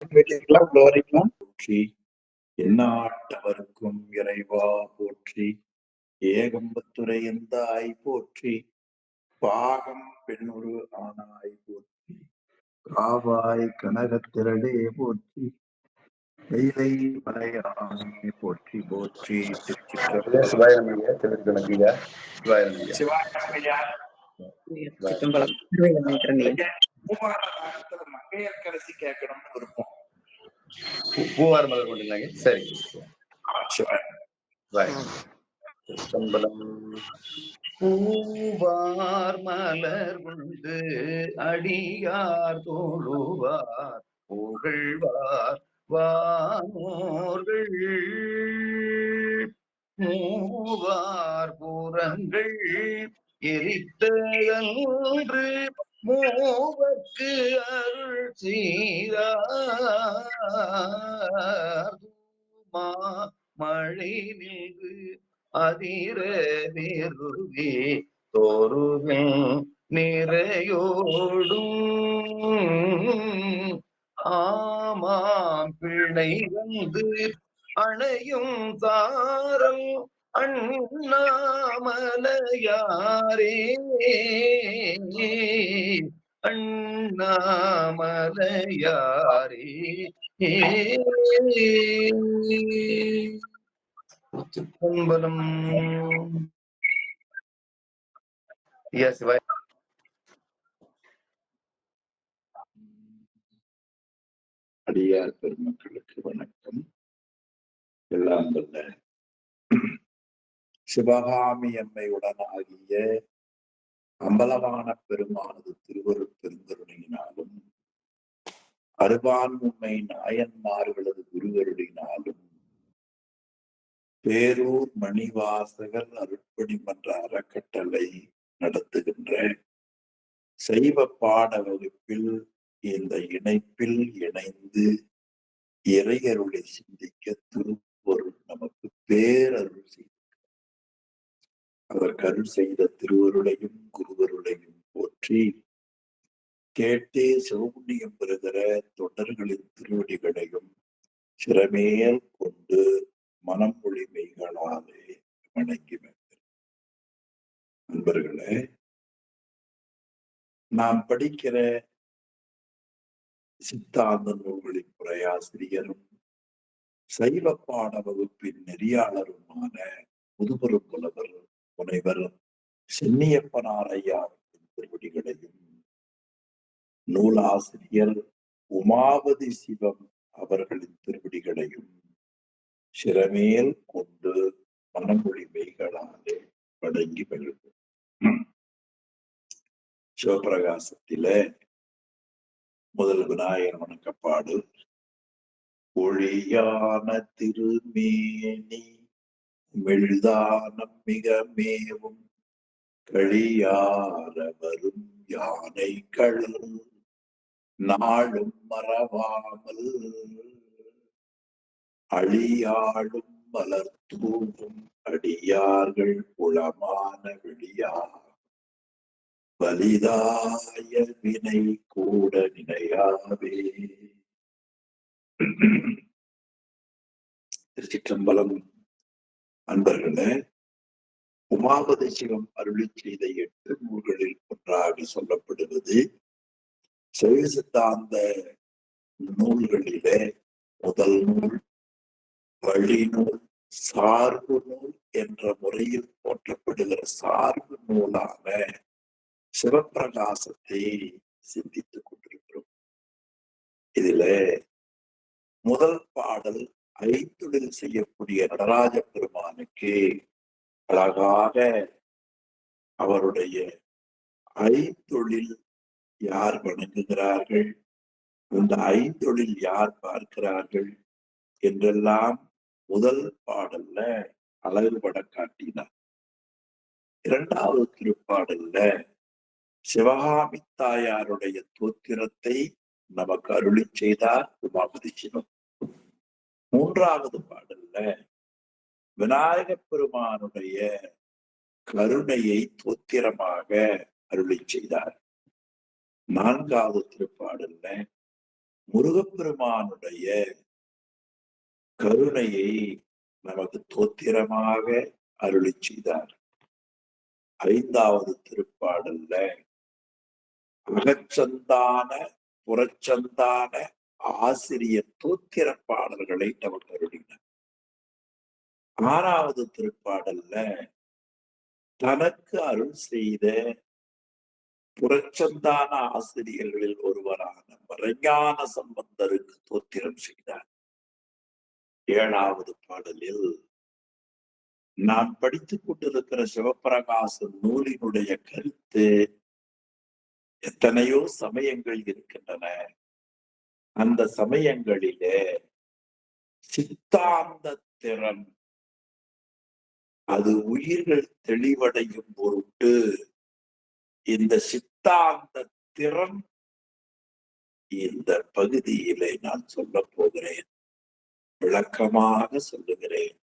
பேசிக்கலாம், உள்ள வரைக்கலாம். போற்றி எந்நாட்டவர்க்கும் இறைவா போற்றி, ஏகம்பத்துரை எந்தாய் போற்றி, பாகம் பெண்ணுரு ஆனாய் போற்றி, காவாய் கனகத்திரளே போற்றி, கைலை மலையானே போற்றி போற்றி. திருச்சிற்றம்பலம். சிற்றம்பலம். மங்கையர்கரசி கேட்கணும்னு விருப்பம். பூவார் மலர் கொண்டுங்களாங்க. சரி, சிற்றம்பலம். பூவார் மலர் கொண்டு அடியார் தோழுவார் புகழ்வார் வானோர்கள் மூவார் புறங்கள் எரித்த அன்று மூவர்க்கு அருள் செய்தார் மழை நின்று அதிர வேறுவே தோறுவில் நிறையோடும் ஆமாம் பிழை வந்து அணையும் தாரம் அண்ணாமலையாரே அண்ணாமலையாரே. சிற்றம்பலம். அடியார் பெருமக்களுக்கு வணக்கம். எல்லாம் வல்ல சிவகாமி அம்மையுடனாகிய அம்பலவான பெருமானது திருவருட் பெருந்தருணையினாலும் அருபான்மும்மை நாயன்மார்களது குருவருளினாலும் பேரூர் மணிவாசகர் அருட்பணி மன்ற அறக்கட்டளை நடத்துகின்ற சைவ பாட வகுப்பில் இந்த இணைப்பில் இணைந்து இறையருளை சிந்திக்க திருவருள் நமக்கு பேரருள் செய்து அதற்கு அருள் செய்த திருவருளையும் குருவருளையும் போற்றி கேட்டே சிவபுண்ணியம் பெறுகிற தொண்டர்களின் திருவடிகளையும் சிறமேல் கொண்டு மனம் மொழிமைகளாலே வணங்கி நண்பர்களே, நாம் படிக்கிற சித்தாந்த நூல்களின் உரையாசிரியரும் சைவ பாட வகுப்பின் நெறியாளருமான முதுபெரும் புலவர் முனைவர் சென்னியப்பனார் ஐயாவின் திருவடிகளையும் நூலாசிரியர் உமாபதி சிவம் அவர்களின் திருவடிகளையும் சிறமேல் கொண்டு மனமொழிமைகளாலே வணங்கி மகிழ்வோம். சிவபிரகாசத்தில முதல் விநாயகர் வணக்கப்பாடு. ஒளியான திருமேனி மெழுதானம் மிக மேவும் களியார வரும் யானைகள் நாளும் மறவாமல் அழியாளும் மலர் தூவும் அடியார்கள் புலமான வெளியார் வலிதாய வினை கூட நினையாவே. திருச்சிற்றம்பலம். அன்பர்களே, உமாபதி சிவம் அருளி செய்த 8 நூல்களில் ஒன்றாக சொல்லப்படுவது சைவ சித்தாந்த நூல்களிலே முதல் நூல், வழிநூல், சார்பு நூல் என்ற முறையில் போற்றப்படுகிற சார்பு நூலான சிவப்பிரகாசத்தை சிந்தித்துக் கொண்டிருக்கிறோம். இதுல முதல் பாடல் ஐந்தொழில் செய்யக்கூடிய நடராஜ பெருமானுக்கு அழகாக அவருடைய ஐந்தொழில் யார் வணங்குகிறார்கள், இந்த ஐந்தொழில் யார் பார்க்கிறார்கள் என்றெல்லாம் முதல் பாடல்ல அழகுபட காட்டினார். 2வது திருப்பாடல்ல சிவகாமி தாயாருடைய தோத்திரத்தை நமக்கு அருளி செய்தார் உமாபதி சிவம். 3வது பாடல்ல விநாயக பெருமானுடைய கருணையை தோத்திரமாக அருளி செய்தார். 4வது திருப்பாடல்ல முருகப்பெருமானுடைய கருணையை நமக்கு தோத்திரமாக அருளி செய்தார். 5வது திருப்பாடல்ல அகச்சந்தான புறச்சந்தான ஆசிரியர் தோத்திர பாடல்களை நமக்கு அருளினார். 6வது திருப்பாடல்ல தனக்கு அருள் செய்த புறச்சந்தான ஆசிரியர்களில் ஒருவரான மறைஞான சம்பந்தருக்கு தோத்திரம் செய்தார். 7வது பாடலில் நாம் படித்துக் கொண்டிருக்கிற சிவப்பிரகாச நூலினுடைய கருத்து எத்தனையோ சமயங்கள் இருக்கின்றன. அந்த சமயங்களிலே சித்தாந்த திறன் அது உயிர்கள் தெளிவடையும் பொருட்டு இந்த சித்தாந்த திறன் இந்த பகுதியிலே நான் சொல்ல போகிறேன், விளக்கமாக சொல்லுகிறேன்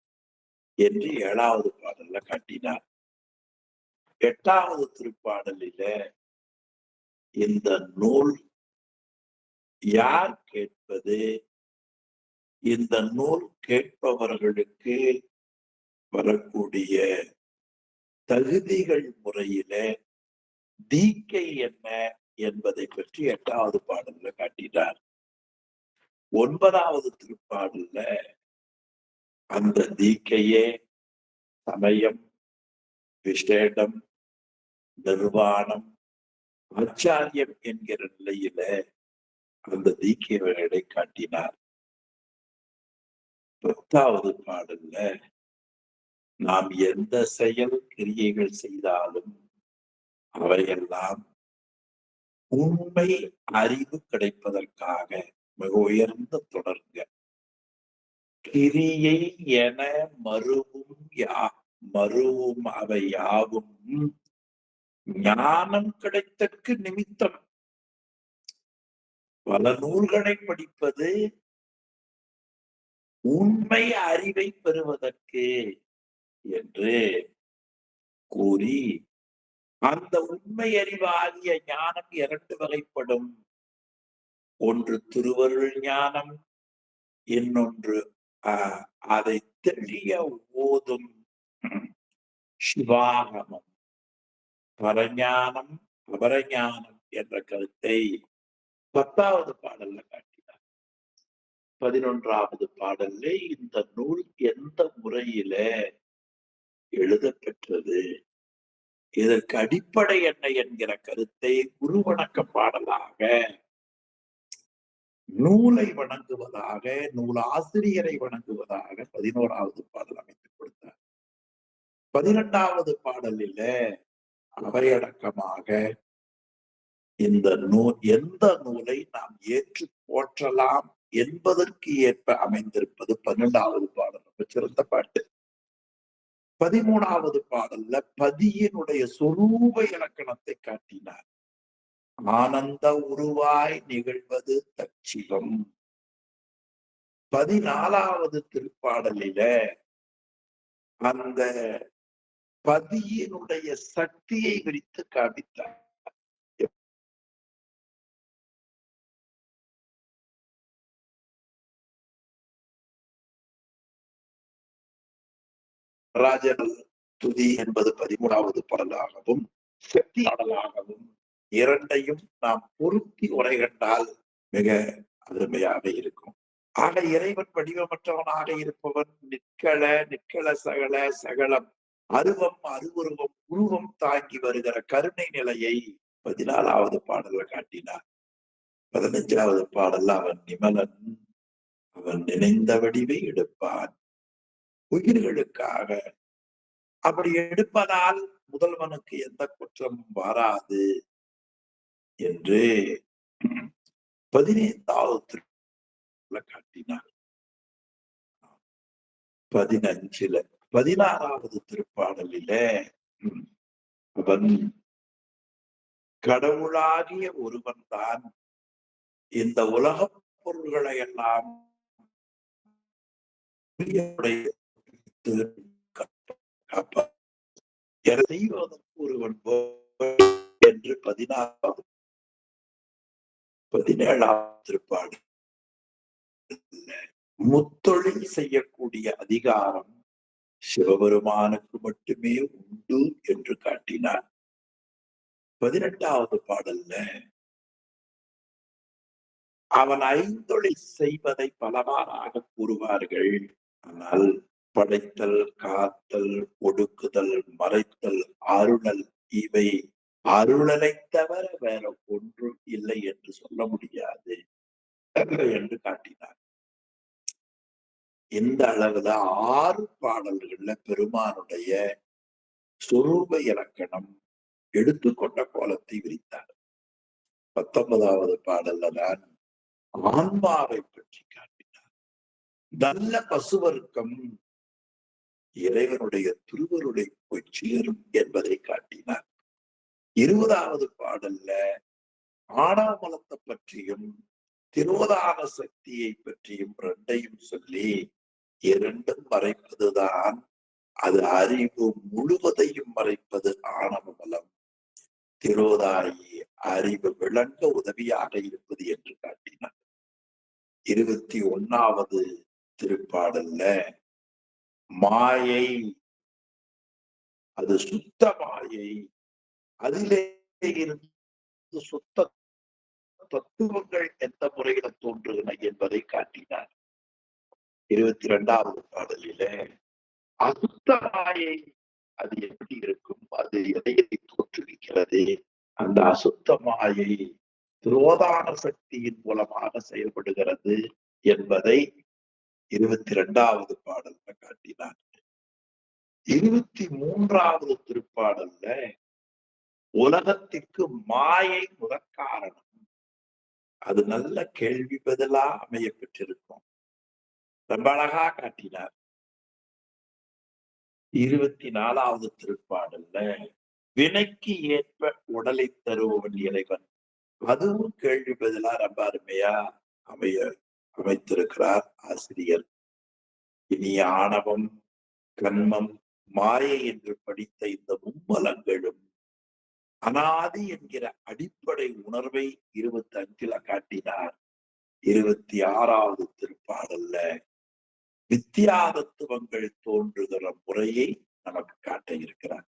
என்று 7வது பாடல்ல காட்டினார். 8வது திருப்பாடலில இந்த நூல் யார் கேட்பது, இந்த நூல் கேட்பவர்களுக்கு வரக்கூடிய தகுதிகள் முறையில தீக்கை என்ன என்பதை பற்றி 8வது பாடல்ல காட்டினார். 9வது திருப்பாடல்ல அந்த தீக்கையே சமயம், விசேடம், நிர்வாணம், ஆச்சாரியம் என்கிற நிலையில அந்த தீக்கைகளை காட்டினார். 10வது பாடல்ல நாம் எந்த செயல் கிரியைகள் செய்தாலும் அவையெல்லாம் உண்மை அறிவு கிடைப்பதற்காக மிக உயர்ந்த தொடர்ங்க. கிரியை என மருவும் அவை யாவும் ஞானம் கிடைத்தற்கு நிமித்தம். பல நூல்களை படிப்பது உண்மை அறிவை பெறுவதற்கு என்று கூறி, அந்த உண்மை அறிவு ஆகிய ஞானம் 2 வகைப்படும். ஒன்று திருவருள் ஞானம், இன்னொன்று அதை தெளிய ஓதும் சிவாகமம். பரஞானம் அபரஞானம் என்ற கருத்தை 10வது பாடல்ல காட்டினார். 11வது பாடல்ல இந்த நூல் எந்த முறையில எழுதப்பெற்றது, இதற்கு அடிப்படை என்ன என்கிற கருத்தை குரு வணக்க பாடலாக, நூலை வணங்குவதாக, நூல் ஆசிரியரை வணங்குவதாக 11வது பாடல் அமைத்துக் கொடுத்தார். 12வது பாடலில அவையடக்கமாக இந்த நூல் எந்த நூலை நாம் ஏற்று போற்றலாம் என்பதற்கு ஏற்ப அமைந்திருப்பது 12வது பாடல். ரொம்ப சிறந்த பாட்டு. 13வது பாடல்ல பதியினுடைய சொரூப இலக்கணத்தை காட்டினார். ஆனந்த உருவாய் நிகழ்வது தச்சிவம். 14வது திருப்பாடலில அந்த பதியினுடைய சக்தியை விரித்து காண்பித்தார். ராஜன் துதி என்பது 13வது பாடலாகவும், சக்தி பாடலாகவும் இரண்டையும் நாம் பொருத்தி உரை கண்டால் மிக அருமையாக இருக்கும். ஆக இறைவன் வடிவமற்றவனாக இருப்பவன் நிற்கள சகல சகலம் அருவம் அருவுருவம் உருவம் தாங்கி வருகிற கருணை நிலையை 14வது பாடல்ல காட்டினார். 15வது பாடல்ல அவன் நிமலன், அவன் நினைந்த வடிவை எடுப்பான். உயிர்களுக்காக அப்படி எடுப்பதால் முதல்வனுக்கு எந்த குற்றமும் வராது என்று 15வது காட்டினார். 16வது திருப்பாடலில அவன் கடவுளாகிய ஒருவன் தான் இந்த உலக பொருள்களை எல்லாம் ஒருவன் என்று 17வது திருப்பாடல் முத்தொழில் செய்யக்கூடிய அதிகாரம் சிவபெருமானுக்கு மட்டுமே உண்டு என்று காட்டினார். 18வது பாடல்ல அவன் ஐந்தொழில் செய்வதை பலவாறாக கூறுவார்கள். ஆனால் படைத்தல், காத்தல், ஒடுக்குதல், மறைத்தல், அருளல் இவை அருளலை தவிர வேற ஒன்று இல்லை என்று சொல்ல முடியாது என்று காட்டினார். இந்த அளவுல 6 பாடல்கள்ல பெருமானுடைய சொரூப இலக்கணம் எடுத்துக்கொண்ட கோலத்தை விரித்தார். 19வது பாடல்ல தான் ஆன்மாவை பற்றி காட்டினார். நல்ல பசுவர்க்கம் இறைவனுடைய திருவருளை போய் சேரும் என்பதை காட்டினார். 20வது பாடல்ல ஆணவமலத்தை பற்றியும் திரோதான சக்தியை பற்றியும் ரெண்டையும் சொல்லி இரண்டும் மறைப்பதுதான், அது அறிவு முழுவதையும் மறைப்பது ஆணவமலம், திரோதாயி அறிவு விளங்க உதவியாக இருப்பது என்று காட்டினார். 21வது திருப்பாடல்ல மாயை அது சுத்த மாயை, அதிலே இருந்து சுத்த தத்துவங்கள் எந்த முறையில தோன்றுகின்றன என்பதை காட்டினார். 22வது பாடலில அசுத்த மாயை அது எப்படி இருக்கும், அது எதை தோற்றுவிக்கிறது, அந்த அசுத்த மாயை துரோதான சக்தியின் மூலமாக செயல்படுகிறது என்பதை 22வது பாடல்ல காட்டினார். 23வது திருப்பாடல்ல உலகத்திற்கு மாயை முதற்காரணம், அது நல்ல கேள்வி பதிலா அமைய பெற்றிருக்கும், ரொம்ப அழகா காட்டினார். 24வது திருப்பாடல்ல வினைக்கு ஏற்ப உடலை தருபவன் இறைவன், அதுவும் கேள்வி பதிலா ரொம்ப அருமையா அமைத்திருக்கிறார் ஆசிரியர். இனி ஆணவம், கண்மம், மாயை என்று படித்த இந்த மும்மலங்களும் அனாதி என்கிற அடிப்படை உணர்வை 25ல காட்டினார். 26வது திருப்பாடல்ல வித்யா தத்துவங்கள் தோன்றுகிற முறையை நமக்கு காட்ட இருக்கிறார்.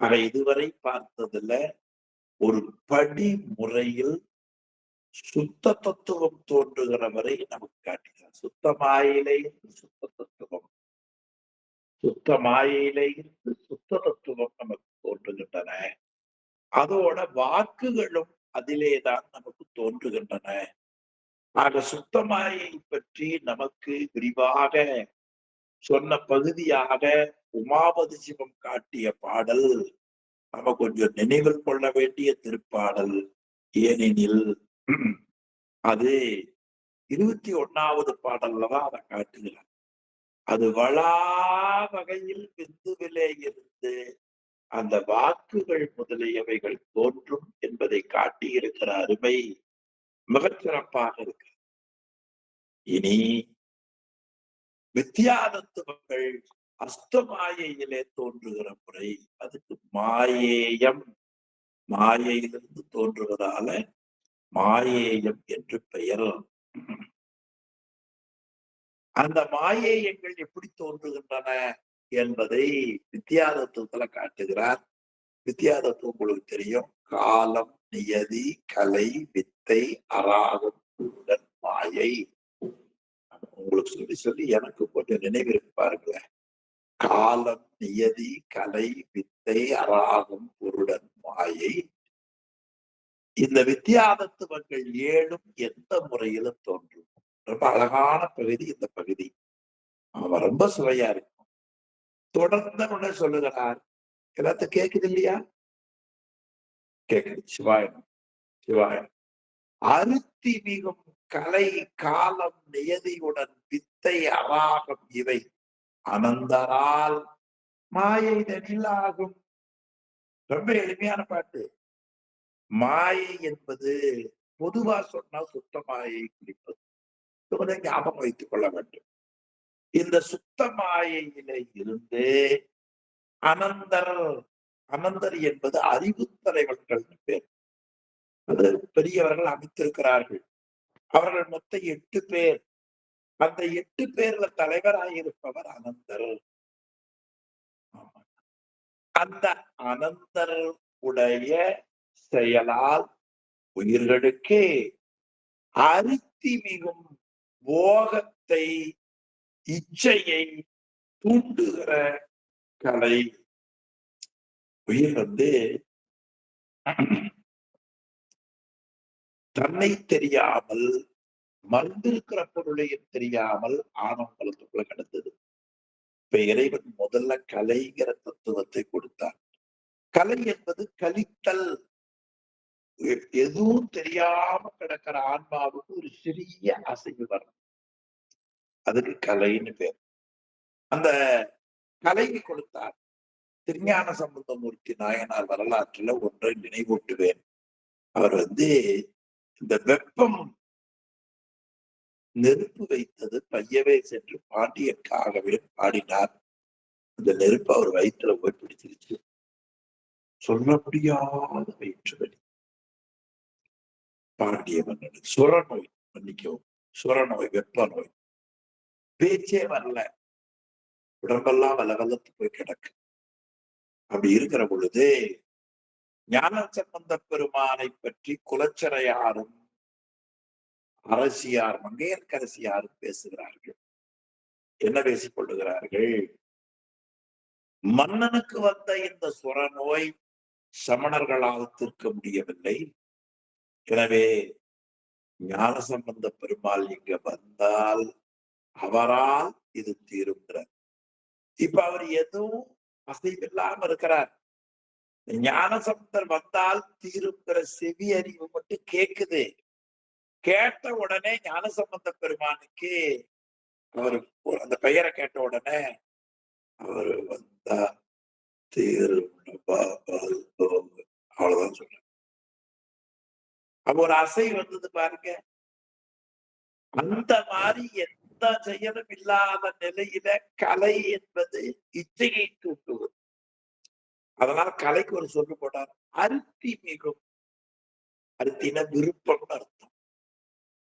ஆக இதுவரை பார்த்ததுல ஒரு படி முறையில் சுத்த தத்துவம் தோன்றுகிற வரை நமக்கு காட்டினார். சுத்த மாயிலிருந்து சுத்த தத்துவம், சுத்த மாயிலிருந்து சுத்த தத்துவம் நமக்கு தோன்றுகின்றன. அதோட வாக்குகளும் அதிலேதான் நமக்கு தோன்றுகின்றன. ஆக சுத்தமாயை பற்றி நமக்கு விரிவாக சொன்ன பகுதியாக உமாபதி சிவம் காட்டிய பாடல் நம்ம கொஞ்சம் நினைவில் கொள்ள வேண்டிய திருப்பாடல். ஏனெனில் அது 21வது பாடல்லதான் அதை காட்டுகிறார். அது வளா வகையில் பிந்துவிலே இருந்து அந்த வாக்குகள் முதலியவைகள் தோன்றும் என்பதை காட்டியிருக்கிற அருமை மிகச்சிறப்பாக இருக்கு. இனி வித்யாதத்துவங்கள் அஸ்தமாயையிலே தோன்றுகிற முறை, அதுக்கு மாயேயம், மாயையிலிருந்து தோன்றுவதால மாயேயம் என்று பெயர். அந்த மாயேயங்கள் எப்படி தோன்றுகின்றன என்பதை வித்யாதத்துவத்துல காட்டுகிறார். வித்யாதத்துவம் உங்களுக்கு தெரியும், காலம், நியதி, கலை, வித்தை, அராகம், கூடல், மாயை. உங்களுக்கு சொல்லி சொல்லி எனக்கு கொஞ்சம் நினைவிற்கு பாருங்களேன். காலம், நியதி, கலை, வித்தை, அராகம், பொருடன், மாயை. இந்த வித்யாதத்துவங்கள் 7ம் எந்த முறையிலும் தோன்றும். ரொம்ப அழகான பகுதி இந்த பகுதி. அவன் ரொம்ப சுவையா இருக்கும். தொடர்ந்து உடனே சொல்லுகிறார். எல்லாத்தையும் கேக்குது இல்லையா? கேக்குது. சிவாயனம், சிவாயனம். அருத்தி மிகும் கலை, காலம், நியதியுடன் வித்தை, அராகம் இவை அனந்தரால் மாயை தனிலாகும். ரொம்ப எளிமையான பாட்டு. மாயை என்பது பொதுவா சொன்னா சுத்த மாயை குறிப்பது. ஞாபகம் வைத்துக் கொள்ள வேண்டும். இந்த சுத்த மாயையில இருந்து அனந்தர், அனந்தர் என்பது அறிவு தலைவர்கள் பேர். அது பெரியவர்கள் அமைத்திருக்கிறார்கள். அவர்கள் மொத்தம் 8 பேர். அந்த 8 பேர்ல தலைவராயிருப்பவர் அனந்தர். அந்த அனந்தர் உடைய செயலால் உயிர்களுக்கே அருத்தி மிகும் போகத்தை, இச்சையை தூண்டுகிற கலை. உயிர் தன்னை தெரியாமல், மறந்திருக்கிற பொருளையும் தெரியாமல் ஆனந்தத்துக்குள்ள கிடந்தது. இப்ப இறைவன் முதல்ல கலைங்கிற தத்துவத்தை கொடுத்தார். கலை என்பது கலித்தல். எதுவும் தெரியாம கிடக்கிற ஆன்மாவுக்கு ஒரு சிறிய அசைவு வரும், அதுக்கு கலைன்னு பேர். அந்த கலையை கொடுத்தார். திருஞான சம்பந்தமூர்த்தி நாயனார் வரலாற்றுல ஒன்றை நினைவூட்டுவேன். அவர் இந்த வெப்பம் நெருப்பு வைத்தது பையவே சென்று பாண்டியனுக்காகவே பாடினார். அந்த நெருப்பு அவர் வயிற்றுல போய் பிடிச்சிருச்சு. சொல்ல முடியாத வயிற்று வலி. பாண்டிய மன்னனுக்கு சுரநோய், மன்னிக்கவும், சுரநோய், வெப்ப நோய், பேச்சே வரல, உடம்பெல்லாம் வலவலத்து போய் கிடக்கு. அப்படி இருக்கிற பொழுது ஞான சம்பந்த பெருமானை பற்றி குலச்சிறையாரும் அரசியார் மங்கையர்க்கரசியாரும் பேசுகிறார்கள். என்ன பேசிக் கொள்ளுகிறார்கள்? மன்னனுக்கு வந்த இந்த சுரநோய் சமணர்களால் தீர்க்க முடியவில்லை. எனவே ஞான சம்பந்த பெருமாள் இங்க வந்தால் அவரால் இது தீருங்கிறார். இப்ப அவர் எதுவும் அசைவில்லாம இருக்கிறார். ஞானசம்பந்தர் வந்தால் தீருங்கிற செவி அறிவு மட்டும் கேக்குது. கேட்ட உடனே ஞானசம்பந்த பெருமானுக்கு அவர் அந்த பெயரை கேட்ட உடனே அவர் வந்தா தீரும், அவ்வளவுதான் சொல்ற. அப்ப ஒரு அசை வந்தது பாருங்க. அந்த மாதிரி எந்த செயலும் இல்லாத நிலையில கலை என்பது இச்சையை தூண்டுவது. அதனால கலைக்கு ஒரு சொல்லு போட்டார், அருத்தி மிகும். அருத்தின விருப்பம்னு அர்த்தம்.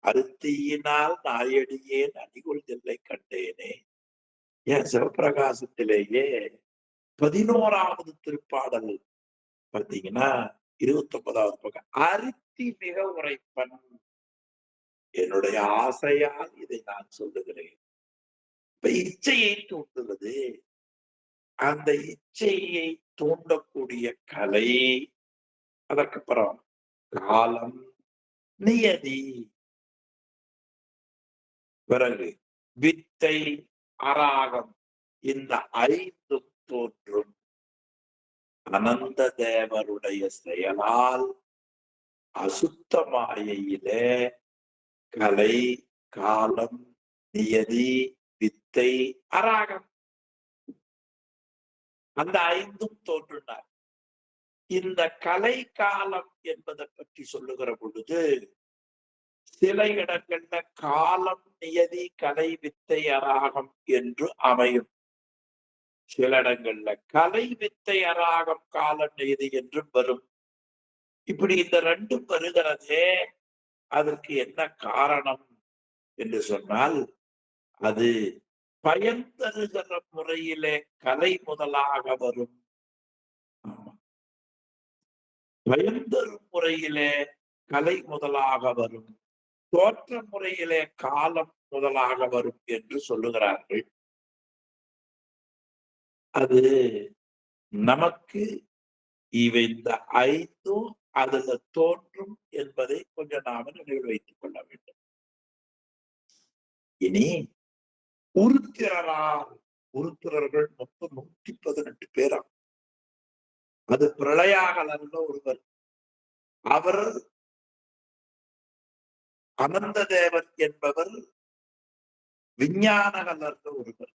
அருத்தியினால் நாயடியேன் அடிகொள் தில்லை கண்டேனே. என் சிவப்பிரகாசத்திலேயே 11வது திருப்பாடல் பார்த்தீங்கன்னா 29வது பக்கம், அருத்தி மிக உரைப்பன். என்னுடைய ஆசையால் இதை நான் சொல்லுகிறேன். இப்ப இச்சையை தூண்டுவது, அந்த இச்சையை தூண்டக்கூடிய கலை. அதற்கப்புறம் காலம், நியதி, பிறகு வித்தை, அராகம், இந்த 5ம் தோன்றும் அனந்த தேவருடைய செயலால் அசுத்த மாயையிலே கலை, காலம், நியதி, வித்தை, அராகம், அந்த 5ம் தோன்றினார். இந்த கலை காலம் என்பதை பற்றி சொல்லுகிற பொழுது சில இடங்கள்ல காலம், நியதி, கலை, வித்தை, அராகம் என்று அமையும். சில இடங்கள்ல கலை, வித்தை, அராகம், காலம், நியதி என்று வரும். இப்படி இந்த 2ம் வருகிறதே, அதற்கு என்ன காரணம் என்று சொன்னால், அது பயன் தருகிற முறையிலே கலை முதலாக வரும். பயன் தரும் முறையிலே கலை முதலாக வரும், தோற்ற முறையிலே காலம் முதலாக வரும் என்று சொல்லுகிறார்கள். அது நமக்கு இவை இந்த 5ம் அதுல தோன்றும் என்பதை கொஞ்சம் நாம நினைவில் வைத்துக் கொள்ள வேண்டும். இனி உருத்திரரால், உருத்திரர்கள் மொத்தம் 118 பேரா. அது பிரளயாகலர்ல ஒருவர். அவர் அனந்த தேவர் என்பவர் விஞ்ஞானகலர்ல ஒருவர்.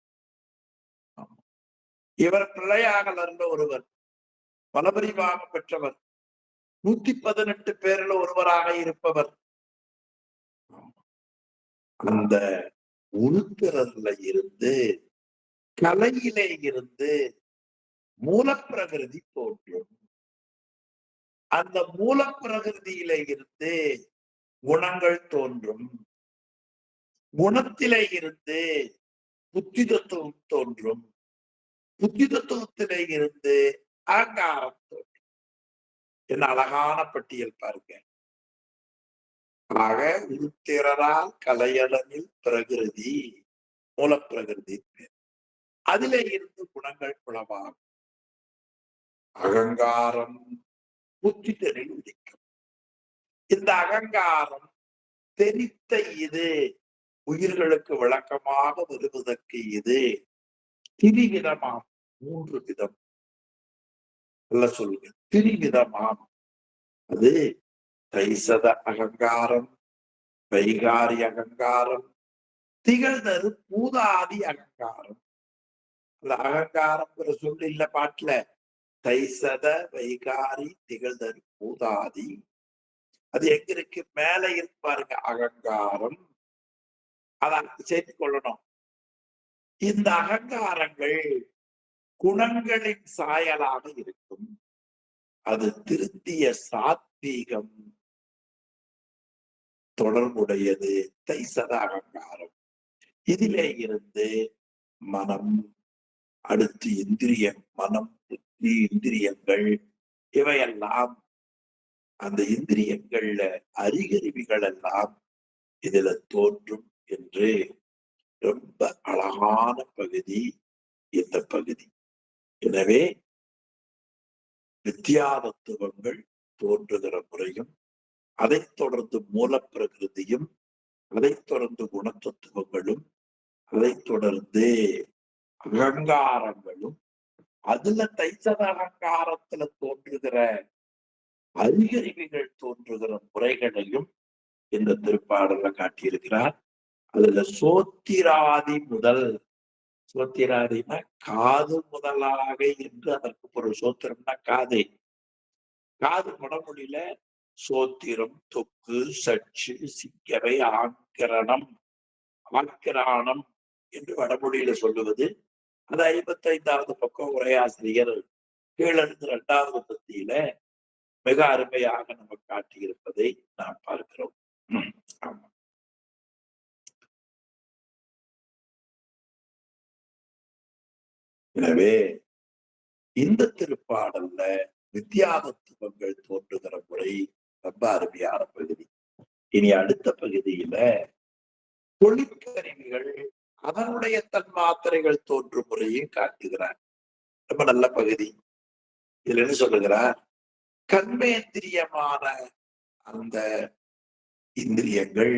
இவர் பிரளயாகலர்ல ஒருவர், பலபரிவாக பெற்றவர், 118 பேர்ல ஒருவராக இருப்பவர். அந்த உருத்திரர்ல இருந்து, கலையிலே இருந்து மூலப்பிரகிருதி தோன்றும். அந்த மூலப்பிரகிருதியிலே இருந்து குணங்கள் தோன்றும். குணத்திலே இருந்து புத்தி தத்துவம் தோன்றும். புத்தி தத்துவத்திலே இருந்து அகங்காரம் தோன்றும். என்ன அழகான பட்டியல் பாருங்க. ஆக உருத்திரரால் கலையளனில் பிரகிருதி, மூலப்பிரகிருதி. அதிலே இருந்து குணங்கள் புலமாகும். அகங்காரம் புத்திதனில் உதிக்கும். இந்த அகங்காரம் தெரித்த இது உயிர்களுக்கு விளக்கமாக வருவதற்கு இது திரிவிதமாம். 3 விதம். சொல்லுங்க. திரிவிதமாம். அது தைசத அகங்காரம், வைகாரி அகங்காரம், திகழ்தரு பூதாதி அகங்காரம். அந்த அகங்காரம்ங்கிற சொல்லு இல்ல பாட்டுல. தைசத வைகாரி திகழ்தரு பூதாதி. அது எங்க இருக்கு? மேல இருப்பாருங்க அகங்காரம். அதான் சேர்த்து கொள்ளணும். இந்த அகங்காரங்கள் குணங்களின் சாயலாக இருக்கும். அது திருத்திய சாத்வீகம் தொடர்புடையது தைசத அகங்காரம். இதிலே இருந்து மனம், அடுத்து இந்திரியம், மனம், புத்தி, இந்திரியங்கள் இவையெல்லாம் அந்த இந்திரியங்கள்ல அறிகருவிகள் எல்லாம் இதுல தோன்றும் என்று ரொம்ப அழகான பகுதி இந்த பகுதி. எனவே வித்யாதத்துவங்கள் தோன்றுகிற முறையும், அதைத் தொடர்ந்து மூலப்பிரகிருதியும், அதைத் தொடர்ந்து குணத்தத்துவங்களும், அதைத் தொடர்ந்து அகங்காரங்களும், அதுல தைசத அகங்காரத்துல தோன்றுகிற அறிகருவிகள் தோன்றுகிற முறைகளையும் இந்த திருப்பாடல காட்டியிருக்கிறார். அதுல சோத்திராதி முதல், சோத்திராதினா காது முதலாக என்று அதற்கு பொருள். சோத்திரம்னா காது. காது வடமொழியில சோத்திரம், தொக்கு, சச்சு, சிக்கவை, ஆக்கிரணம், ஆக்கிரானம் என்று வடமொழியில சொல்லுவது. அது 55வது பக்கம் உரையாசிரியர் கீழிருந்து 2வது பத்தியில மிக அருமையாக நமக்கு காட்டியிருப்பதை நாம் பார்க்கிறோம். ஆமா. எனவே இந்த திருப்பாடல்ல வித்யாதத்துவங்கள் தோன்றுகிற முறை ரொம்ப அருமையான பகுதி. இனி அடுத்த பகுதியில தொழிற்கருவிகள் அதனுடைய தன்மாத்திரைகள் தோன்றும் முறையும் காட்டுகிறார். ரொம்ப நல்ல பகுதி. இதுல என்ன சொல்லுகிறார்? கர்மேந்திரியமான அந்த இந்திரியங்கள்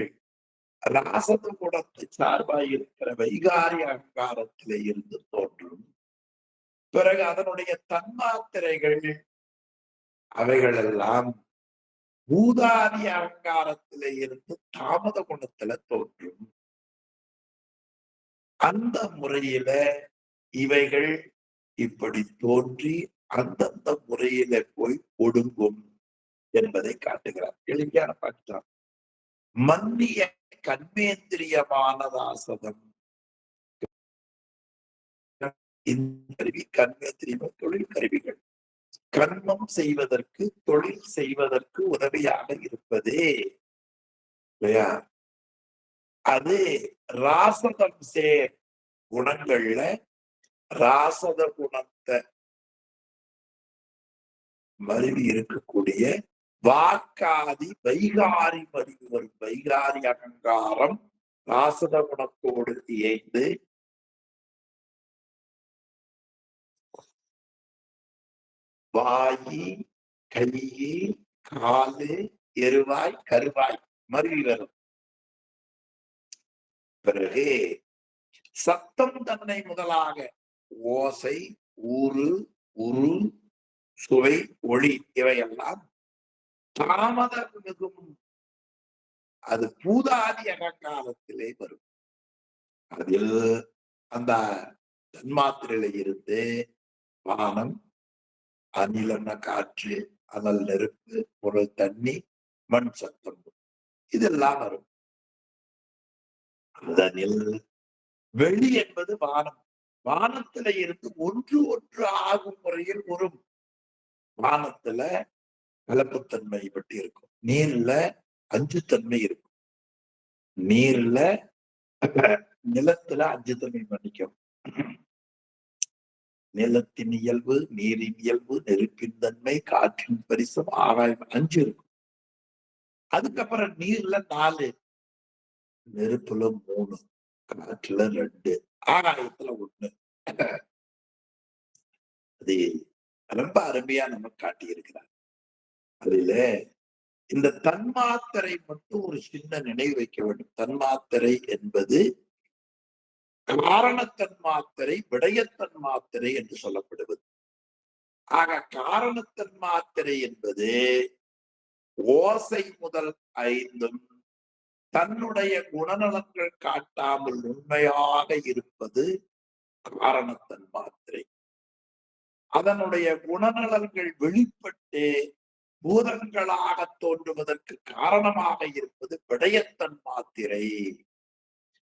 ராசத குணத்தை சார்பாக இருக்கிற வைகாரி அகங்காரத்திலே இருந்து தோன்றும். பிறகு அதனுடைய தன்மாத்திரைகள் அவைகள் எல்லாம் பூதாதி அகங்காரத்திலே இருந்து தாமத குணத்துல தோன்றும். அந்த முறையில இவைகள் இப்படி தோன்றி அந்தந்த முறையில போய் ஒடுங்கும் என்பதை காட்டுகிறார். எளிமையான பார்க்கலாம். மன்னிய கர்மேந்திரியமான ராசதம். இந்த கருவி கர்மேந்திரியம் தொழில் கருவிகள். கர்மம் செய்வதற்கு, தொழில் செய்வதற்கு உதவியாக இருப்பதே இல்லையா? அது ராசதம் சேர் குணங்கள்ல ராசத குணத்தை மருவி இருக்கக்கூடிய வாக்காதி வைகாரி மருவி வரும் வைகாரி அகங்காரம் ராசத குணத்தோடு இயைந்து வாயி, கையி, காலு, எருவாய், கருவாய் மருவி வரும். பிறகு சத்தம் தன்னை முதலாக ஓசை, ஊறு, உரு, சுவை, ஒளி இவையெல்லாம் தாமத மிகும். அது பூதாதி அகங்காரத்திலே வரும். அதில் அந்த தன்மாத்திரையில இருந்து வானம், அனிலன காற்று, அனல் நெருப்பு, ஒரு தண்ணி, மண் சத்தம் இதெல்லாம் வரும். அதனில் வெளி என்பது வானம். வானத்துல இருந்து ஒன்று ஒன்று ஆகும் முறையில் வரும். வானத்துல கலப்புத்தன்மை பற்றி இருக்கும். நீர்ல அஞ்சுத்தன்மை இருக்கும். நீர்ல நிலத்துல 5 தமிழ் மன்னிக்கும். நிலத்தின் இயல்பு, நீரின் இயல்பு, நெருப்பின் தன்மை, காற்றின் பரிசம், ஆகாயம் 5 இருக்கும். அதுக்கப்புறம் நீர்ல 4, நெருப்புல 3, காற்றுல 2, ஆகாயத்துல 1. அது ரொம்ப அருமையா நமக்கு காட்டியிருக்கிறார். அதுல இந்த தன்மாத்திரை மட்டும் ஒரு சின்ன நினைவு வைக்க வேண்டும். தன்மாத்திரை என்பது காரணத்தன் மாத்திரை, விடயத்தன் மாத்திரை என்று சொல்லப்படுவது. ஆக காரணத்தன் மாத்திரை என்பது ஓசை முதல் 5ம் தன்னுடைய குணநலங்கள் காட்டாமல் உண்மையாக இருப்பது காரணத்தன் மாத்திரை. அதனுடைய குணநலங்கள் வெளிப்பட்டு பூதங்களாக தோன்றுவதற்கு காரணமாக இருப்பது விடயத்தன் மாத்திரை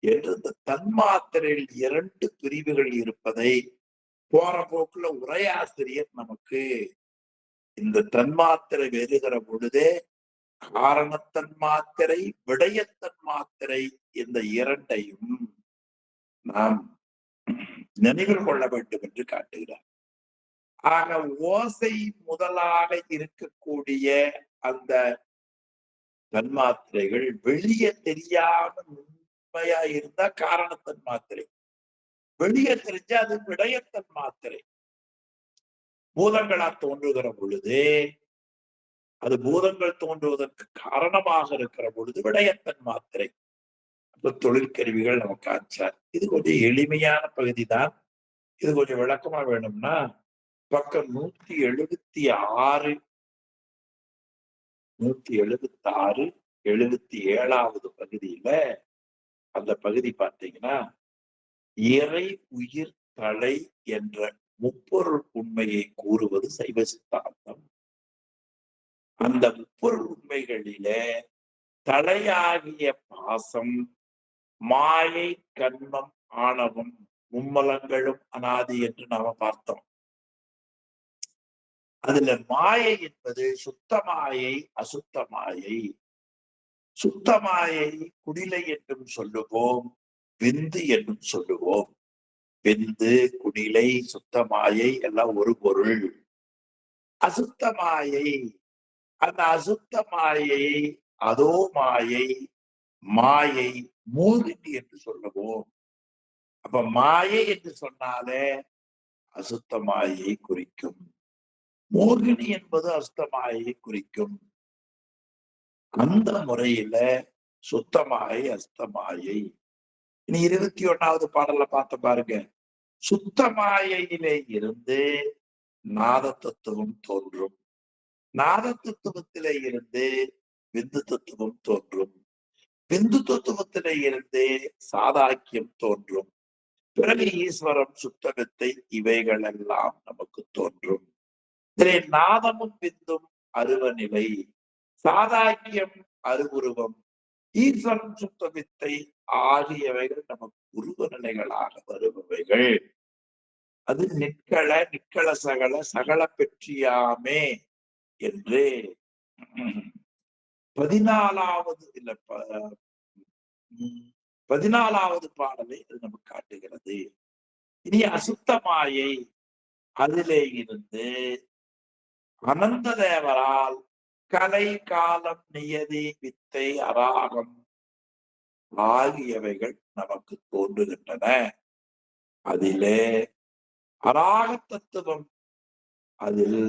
என்று இந்த தன்மாத்திரையில் 2 பிரிவுகள் இருப்பதை போற போக்குல உரையாசிரியர் நமக்கு இந்த தன்மாத்திரை வெறுகிற பொழுதே காரணத்தன் மாத்திரை, விடயத்தன் மாத்திரை இந்த 2ஐயும் நாம் நினைவில் கொள்ள வேண்டும் என்று காட்டுகிறார். ஆக ஓசை முதலாக இருக்கக்கூடிய அந்த தன்மாத்திரைகள் வெளியே தெரியாம உண்மையா இருந்தா காரணத்தன் மாத்திரை, வெளியே தெரிஞ்சா அது விடயத்தன் மாத்திரை. பூதங்களா தோன்றுகிற பொழுது அது பூதங்கள் தோன்றுவதற்கு காரணமாக இருக்கிற பொழுது விடயத்தன் மாத்திரை. அப்ப தொழிற்கருவிகள் நமக்கு ஆச்சார். இது கொஞ்சம் எளிமையான பகுதி தான். இது கொஞ்சம் விளக்கமா வேணும்னா பக்கம் 176, 176, 77வது பகுதியில அந்த பகுதி பார்த்தீங்கன்னா இறை உயிர் தலை என்ற முப்பொருள் உண்மையை கூறுவது சைவ சித்தாந்தம். அந்த முப்பொருள் உண்மைகளிலே தலையாகிய பாசம், மாயை, கண்மம், ஆணவம் மும்மலங்களும் அனாதி என்று நாம பார்த்தோம். அதுல மாயை என்பது சுத்த மாயை, அசுத்த மாயை. சுத்த மாயை குடிலை என்றும் சொல்லுவோம், விந்து என்றும் சொல்லுவோம். விந்து, குடிலை, சுத்த மாயை எல்லாம் ஒரு பொருள். அசுத்த மாயை, அந்த அசுத்த மாயை, அதோ மாயை, மாயை மூர்த்தி என்று சொல்லுவோம். அப்ப மாயை என்று சொன்னாலே அசுத்த மாயை குறிக்கும். மோகினி என்பது அசுத்த மாயை குறிக்கும். அந்த முறையில சுத்தமாயை, அசுத்தமாயை. இனி 21வது பாடல்ல பார்த்த பாருங்க. சுத்த மாயையிலே இருந்து நாத தத்துவம் தோன்றும். நாத தத்துவத்திலே இருந்து விந்து தத்துவம் தோன்றும். விந்து தத்துவத்திலே இருந்து சாதாக்கியம் தோன்றும். பிறகு ஈஸ்வரம், சுத்தவித்தை இவைகள் எல்லாம் நமக்கு தோன்றும். இதிலே நாதமும் விந்தும் அருவநிலை, சாதாக்கியம் அருவுருவம், ஈஸ்வரம், சுத்தவித்தை ஆகியவைகள் நமக்கு உருவ நிலைகளாக வருபவைகள். அது நிற்கள, நிற்கள சகல, சகல பெற்றியாமே என்று 14வது இல்ல 14வது பாடலை அது நமக்கு காட்டுகிறது. இனி அசுத்த மாயை, அதிலே இருந்து அனந்த தேவரால் கலை, காலம், நியதி, வித்தை, அராகம் ஆகியவைகள் நமக்கு தோன்றுகின்றன. அதிலே அராக தத்துவம், அதில்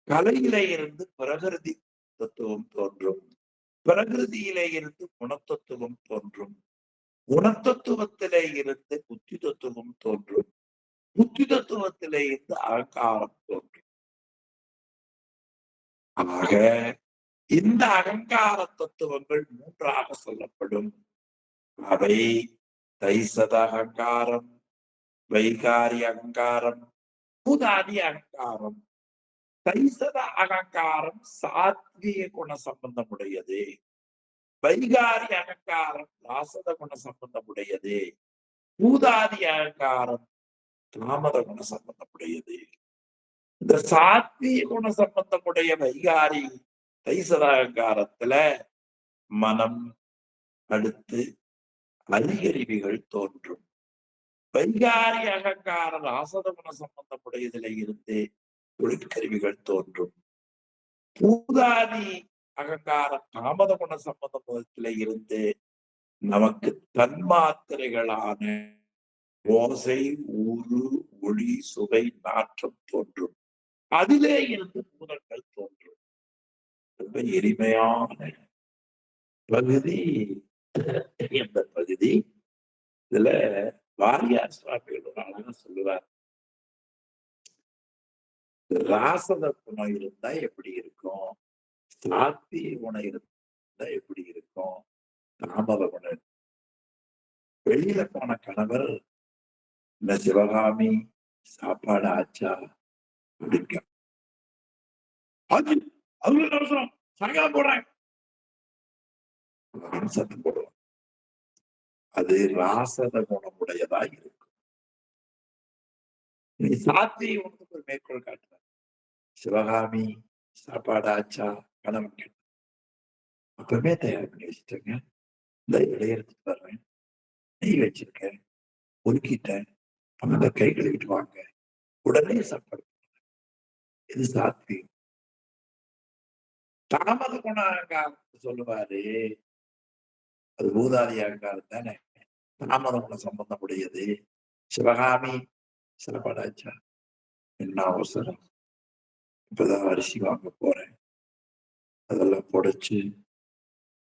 கலையிலே இருந்து பிரகிருதி தத்துவம் தோன்றும். பிரகிருதியிலே இருந்து குணத்தத்துவம் தோன்றும். குணத்தத்துவத்திலே இருந்து புத்தி தத்துவம் தோன்றும். புத்தி தத்துவத்திலே இருந்து அகங்காரம் தோன்றும். ஆக இந்த அகங்கார தத்துவங்கள் 3ஆக சொல்லப்படும். அவை தைசத அகங்காரம், வைகாரி அகங்காரம், பூதாதி அகங்காரம். தைசத அகங்காரம் சாத்விக குண சம்பந்தமுடையது. வைகாரி அகங்காரம் ராசத குண சம்பந்தமுடையது. பூதாதி அகங்காரம் தாமத குண சம்பந்தமுடையது. இந்த சாத்விக குண சம்பந்தமுடைய வைகாரி தைசத அகங்காரத்துல மனம், அடுத்து அறிகருவிகள் தோன்றும். வைகாரி அகங்கார ராசத குண சம்பந்தமுடையதிலே இருந்து தொழிற்கருவிகள் தோன்றும். பூதாதி அகங்கார தாமத குண சம்பந்தத்திலே இருந்து நமக்கு தன்மாத்திரைகளான ஓசை, ஊறு, ஒளி, சுவை, நாற்றம் தோன்றும். அதிலே இருந்து பூதங்கள் தோன்றும். ரொம்ப எளிமையான பகுதி எந்த பகுதி. இதுல வாரியார் சுவாமிகள் ஒரு அழகா சொல்லுவார். ராசத குணம் இருந்தா எப்படி இருக்கும், சாத்திய குணம் இருந்தா எப்படி இருக்கும், தாமத குணம். வெளியில போன கணவர் இந்த சிவகாமி சாப்பாடு ஆச்சா அப்படின்னு அவசரம் சாயங்காலம் போடுறேன் சத்தம் போடுவோம். அது ராசத குணமுடையதா இருக்கும். நீ சாத்தியை உனக்கு ஒரு மேற்கோள் காட்டுற சிவகாமி சாப்பாடு ஆச்சா கணவன் கேட்ட அப்பவே தயார் பண்ணி வச்சுட்டேங்க. இந்த இலையை எடுத்துட்டு வர்றேன், நெய் வச்சிருக்கேன், ஒதுக்கிட்டேன், அவங்க கை கழுவிட்டு வாங்க, உடனே சாப்பாடு. இது சாத்வி. தாமத குண அகங்காரம் சொல்லுவாரு, அது பூதாதி அகங்காரம் தானே. தாமத குண சம்பந்தமுடையது. சிவகாமி சாப்பாடாச்சா, என்ன அவசரம், இப்பதான் அரிசி வாங்க போறேன், அதெல்லாம் புடைச்சு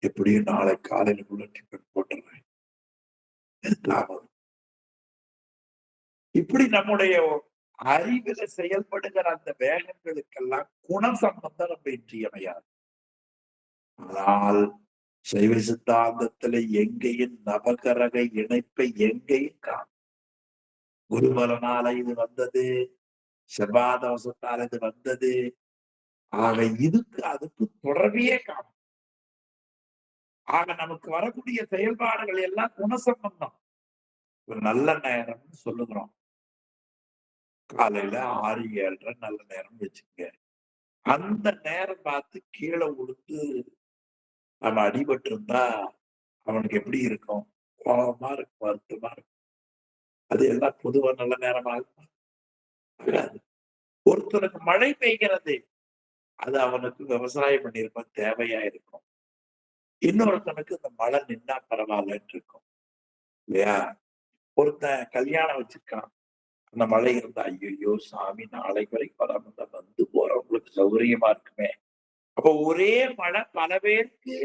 எப்படியும் நாளை காலையிலுக்குள்ள டிஃபன் போட்டுறேன். தாமதம். இப்படி நம்முடைய அறிவில செயல்படுகிற அந்த வேகங்களுக்கெல்லாம் குண சம்பந்தம் நம்ம இன்றியமையாது. ஆனால் சைவ சித்தாந்தத்துல எங்கேயும் நவகரக இணைப்பை எங்கேயும் காணும். குருபலனால இது வந்தது, செவ்வாதவசத்தால் இது வந்தது. ஆக இதுக்கு அதுக்கு தொடர்பையே காணும். ஆக நமக்கு வரக்கூடிய செயல்பாடுகள் எல்லாம் குணசம்பந்தம். ஒரு நல்ல நேரம்னு சொல்லுகிறோம். காலையில 6-7:30 நல்ல நேரம் வச்சுக்க. அந்த நேரம் பார்த்து கீழே உளுந்து நம்ம அடிபட்டு இருந்தா அவனுக்கு எப்படி இருக்கும், கோபமா இருக்கும், வருத்தமா இருக்கும். அது எல்லாம் பொதுவா நல்ல நேரமா இருக்கும். ஒருத்தருக்கு மழை பெய்கிறது, அது அவனுக்கு விவசாயம் பண்ணிருப்பான், தேவையா இருக்கும். இன்னொருத்தனுக்கு இந்த மழை நின்னா பரவாயில்லன்னு இருக்கும் இல்லையா. ஒருத்தன் கல்யாணம் வச்சிருக்கான், அந்த மழை இருந்தா ஐயோ சாமி நாளைக்கு வரைக்கும் வராம தான் வந்து போறவங்களுக்கு சௌகரியமா இருக்குமே. அப்ப ஒரே மழை பல பேருக்கு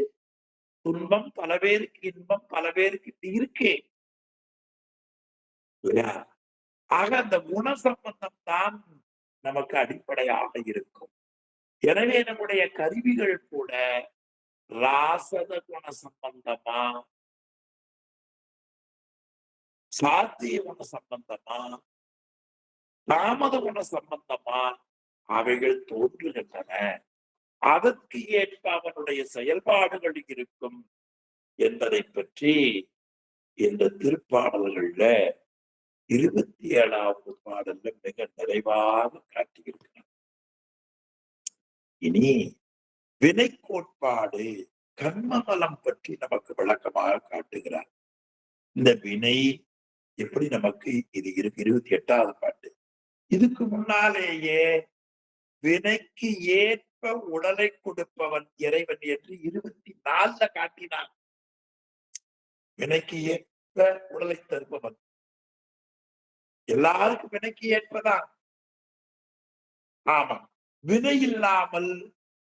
துன்பம், பல பேருக்கு இன்பம், பல பேருக்கு இருக்கே இல்லையா. ஆக அந்த குண சம்பந்தம் தான் நமக்கு அடிப்படையாக இருக்கும். எனவே நம்முடைய கருவிகள் கூட ராசத குண சம்பந்தமா, சாத்திய குண சம்பந்தமா, தாமத குண சம்பந்தமா அவைகள் தோன்றுகின்றன. அதற்கு ஏற்ப அவனுடைய செயல்பாடுகள் இருக்கும் என்பதை பற்றி இந்த திருப்பாடல்கள்ல 27வது பாடல்ல மிக நிறைவாக காட்டியிருக்கிறார். இனி வினை கோட்பாடு கர்மபலம் பற்றி நமக்கு விளக்கமாக காட்டுகிறார். இந்த வினை எப்படி நமக்கு இது 28வது பாட்டு. இதுக்கு முன்னாலேயே வினைக்கு ஏற்ப உடலை கொடுப்பவன் இறைவன் என்று 24ல காட்டினான். வினைக்கு ஏற்ப உடலை தருபவன் எல்லாருக்கும் வினைக்கு ஏற்பதான். ஆமா, வினை இல்லாமல்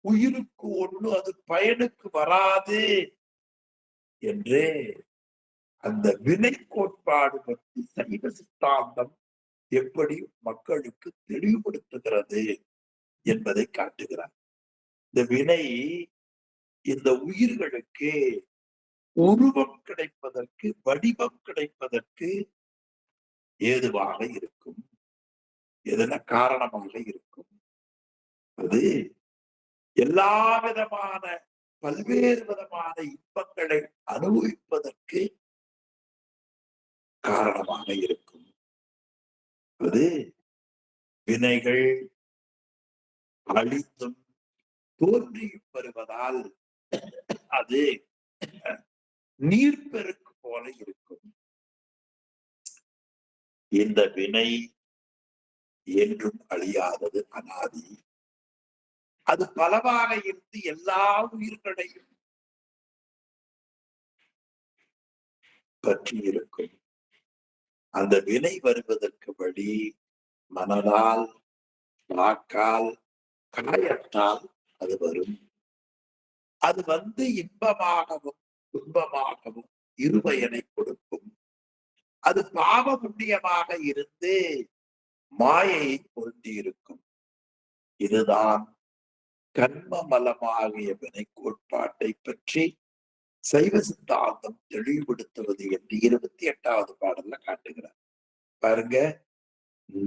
உயிருக்கு ஒண்ணு அது பயனுக்கு வராது என்று அந்த வினை கோட்பாடு பற்றி சைவ சித்தாந்தம் எப்படி மக்களுக்கு தெளிவுபடுத்துகிறது என்பதை காட்டுகிறார். இந்த வினை இந்த உயிர்களுக்கு உருவம் கிடைப்பதற்கு, வடிவம் கிடைப்பதற்கு ஏதுவாக இருக்கும், எதன காரணமாக இருக்கும். அது எல்லா விதமான பல்வேறு விதமான இன்பங்களை அனுபவிப்பதற்கு காரணமாக இருக்கும். அது வினைகள் அழிந்தும் தோன்றியும் வருவதால் அது நீர் பெருக்கும் போல இருக்கும். இந்த வினை என்றும் அழியாதது, அனாதி. அது பலவாக இருந்து எல்லா உயிர்களையும் பற்றி இருக்கும். அந்த வினை வருவதற்கு வழி மனதால், வாக்கால், காயத்தால் அது வரும். அது வந்து இன்பமாகவும் துன்பமாகவும் இருபயனை கொடுக்கும். அது பாவ புண்ணியமாக இருந்து மாயையை பொருந்தி இருக்கும். இதுதான் கர்ம மலமாகிய வினை கோட்பாட்டை பற்றி சைவ சித்தாந்தம் தெளிவுபடுத்துவது என்று 28வது பாடல்ல காட்டுகிறார். பாருங்க,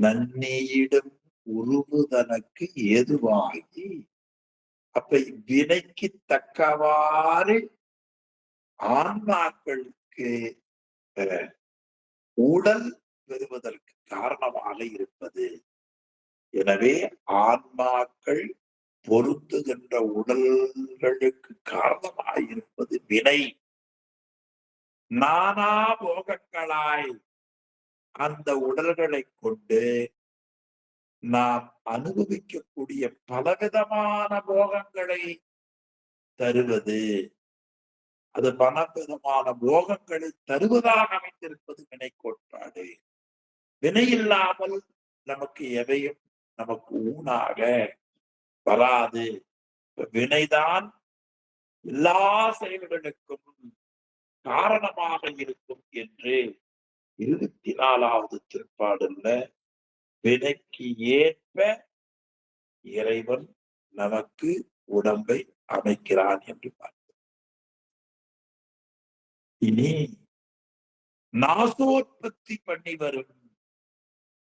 நன்னியிடும் உருவுதனக்கு ஏதுவாகி, அப்ப வினைக்கு தக்கவாறு ஆன்மாக்களுக்கு உடல் பெறுவதற்கு காரணமாக இருப்பது. எனவே ஆன்மாக்கள் பொருந்துகின்ற உடல்களுக்கு காரணமாக இருப்பது வினை. நானா போகங்களாய் அந்த உடல்களை கொண்டு நாம் அனுபவிக்கக்கூடிய பலவிதமான போகங்களை தருவது. அது பலவிதமான போகங்களை தருவதாக அமைந்திருப்பது வினை கோட்பாடு. வினை இல்லாமல் நமக்கு எதையும் நமக்கு ஊனாக வராது. வினைதான் எல்லா செயல்களுக்கும் காரணமாக இருக்கும் என்று 24வது திருப்பாடல்ல வினைக்கு ஏற்ப இறைவன் நமக்கு உடம்பை அமைக்கிறான் என்று பார்த்தோம். இனி நாசோற்பத்தி பண்ணி வரும்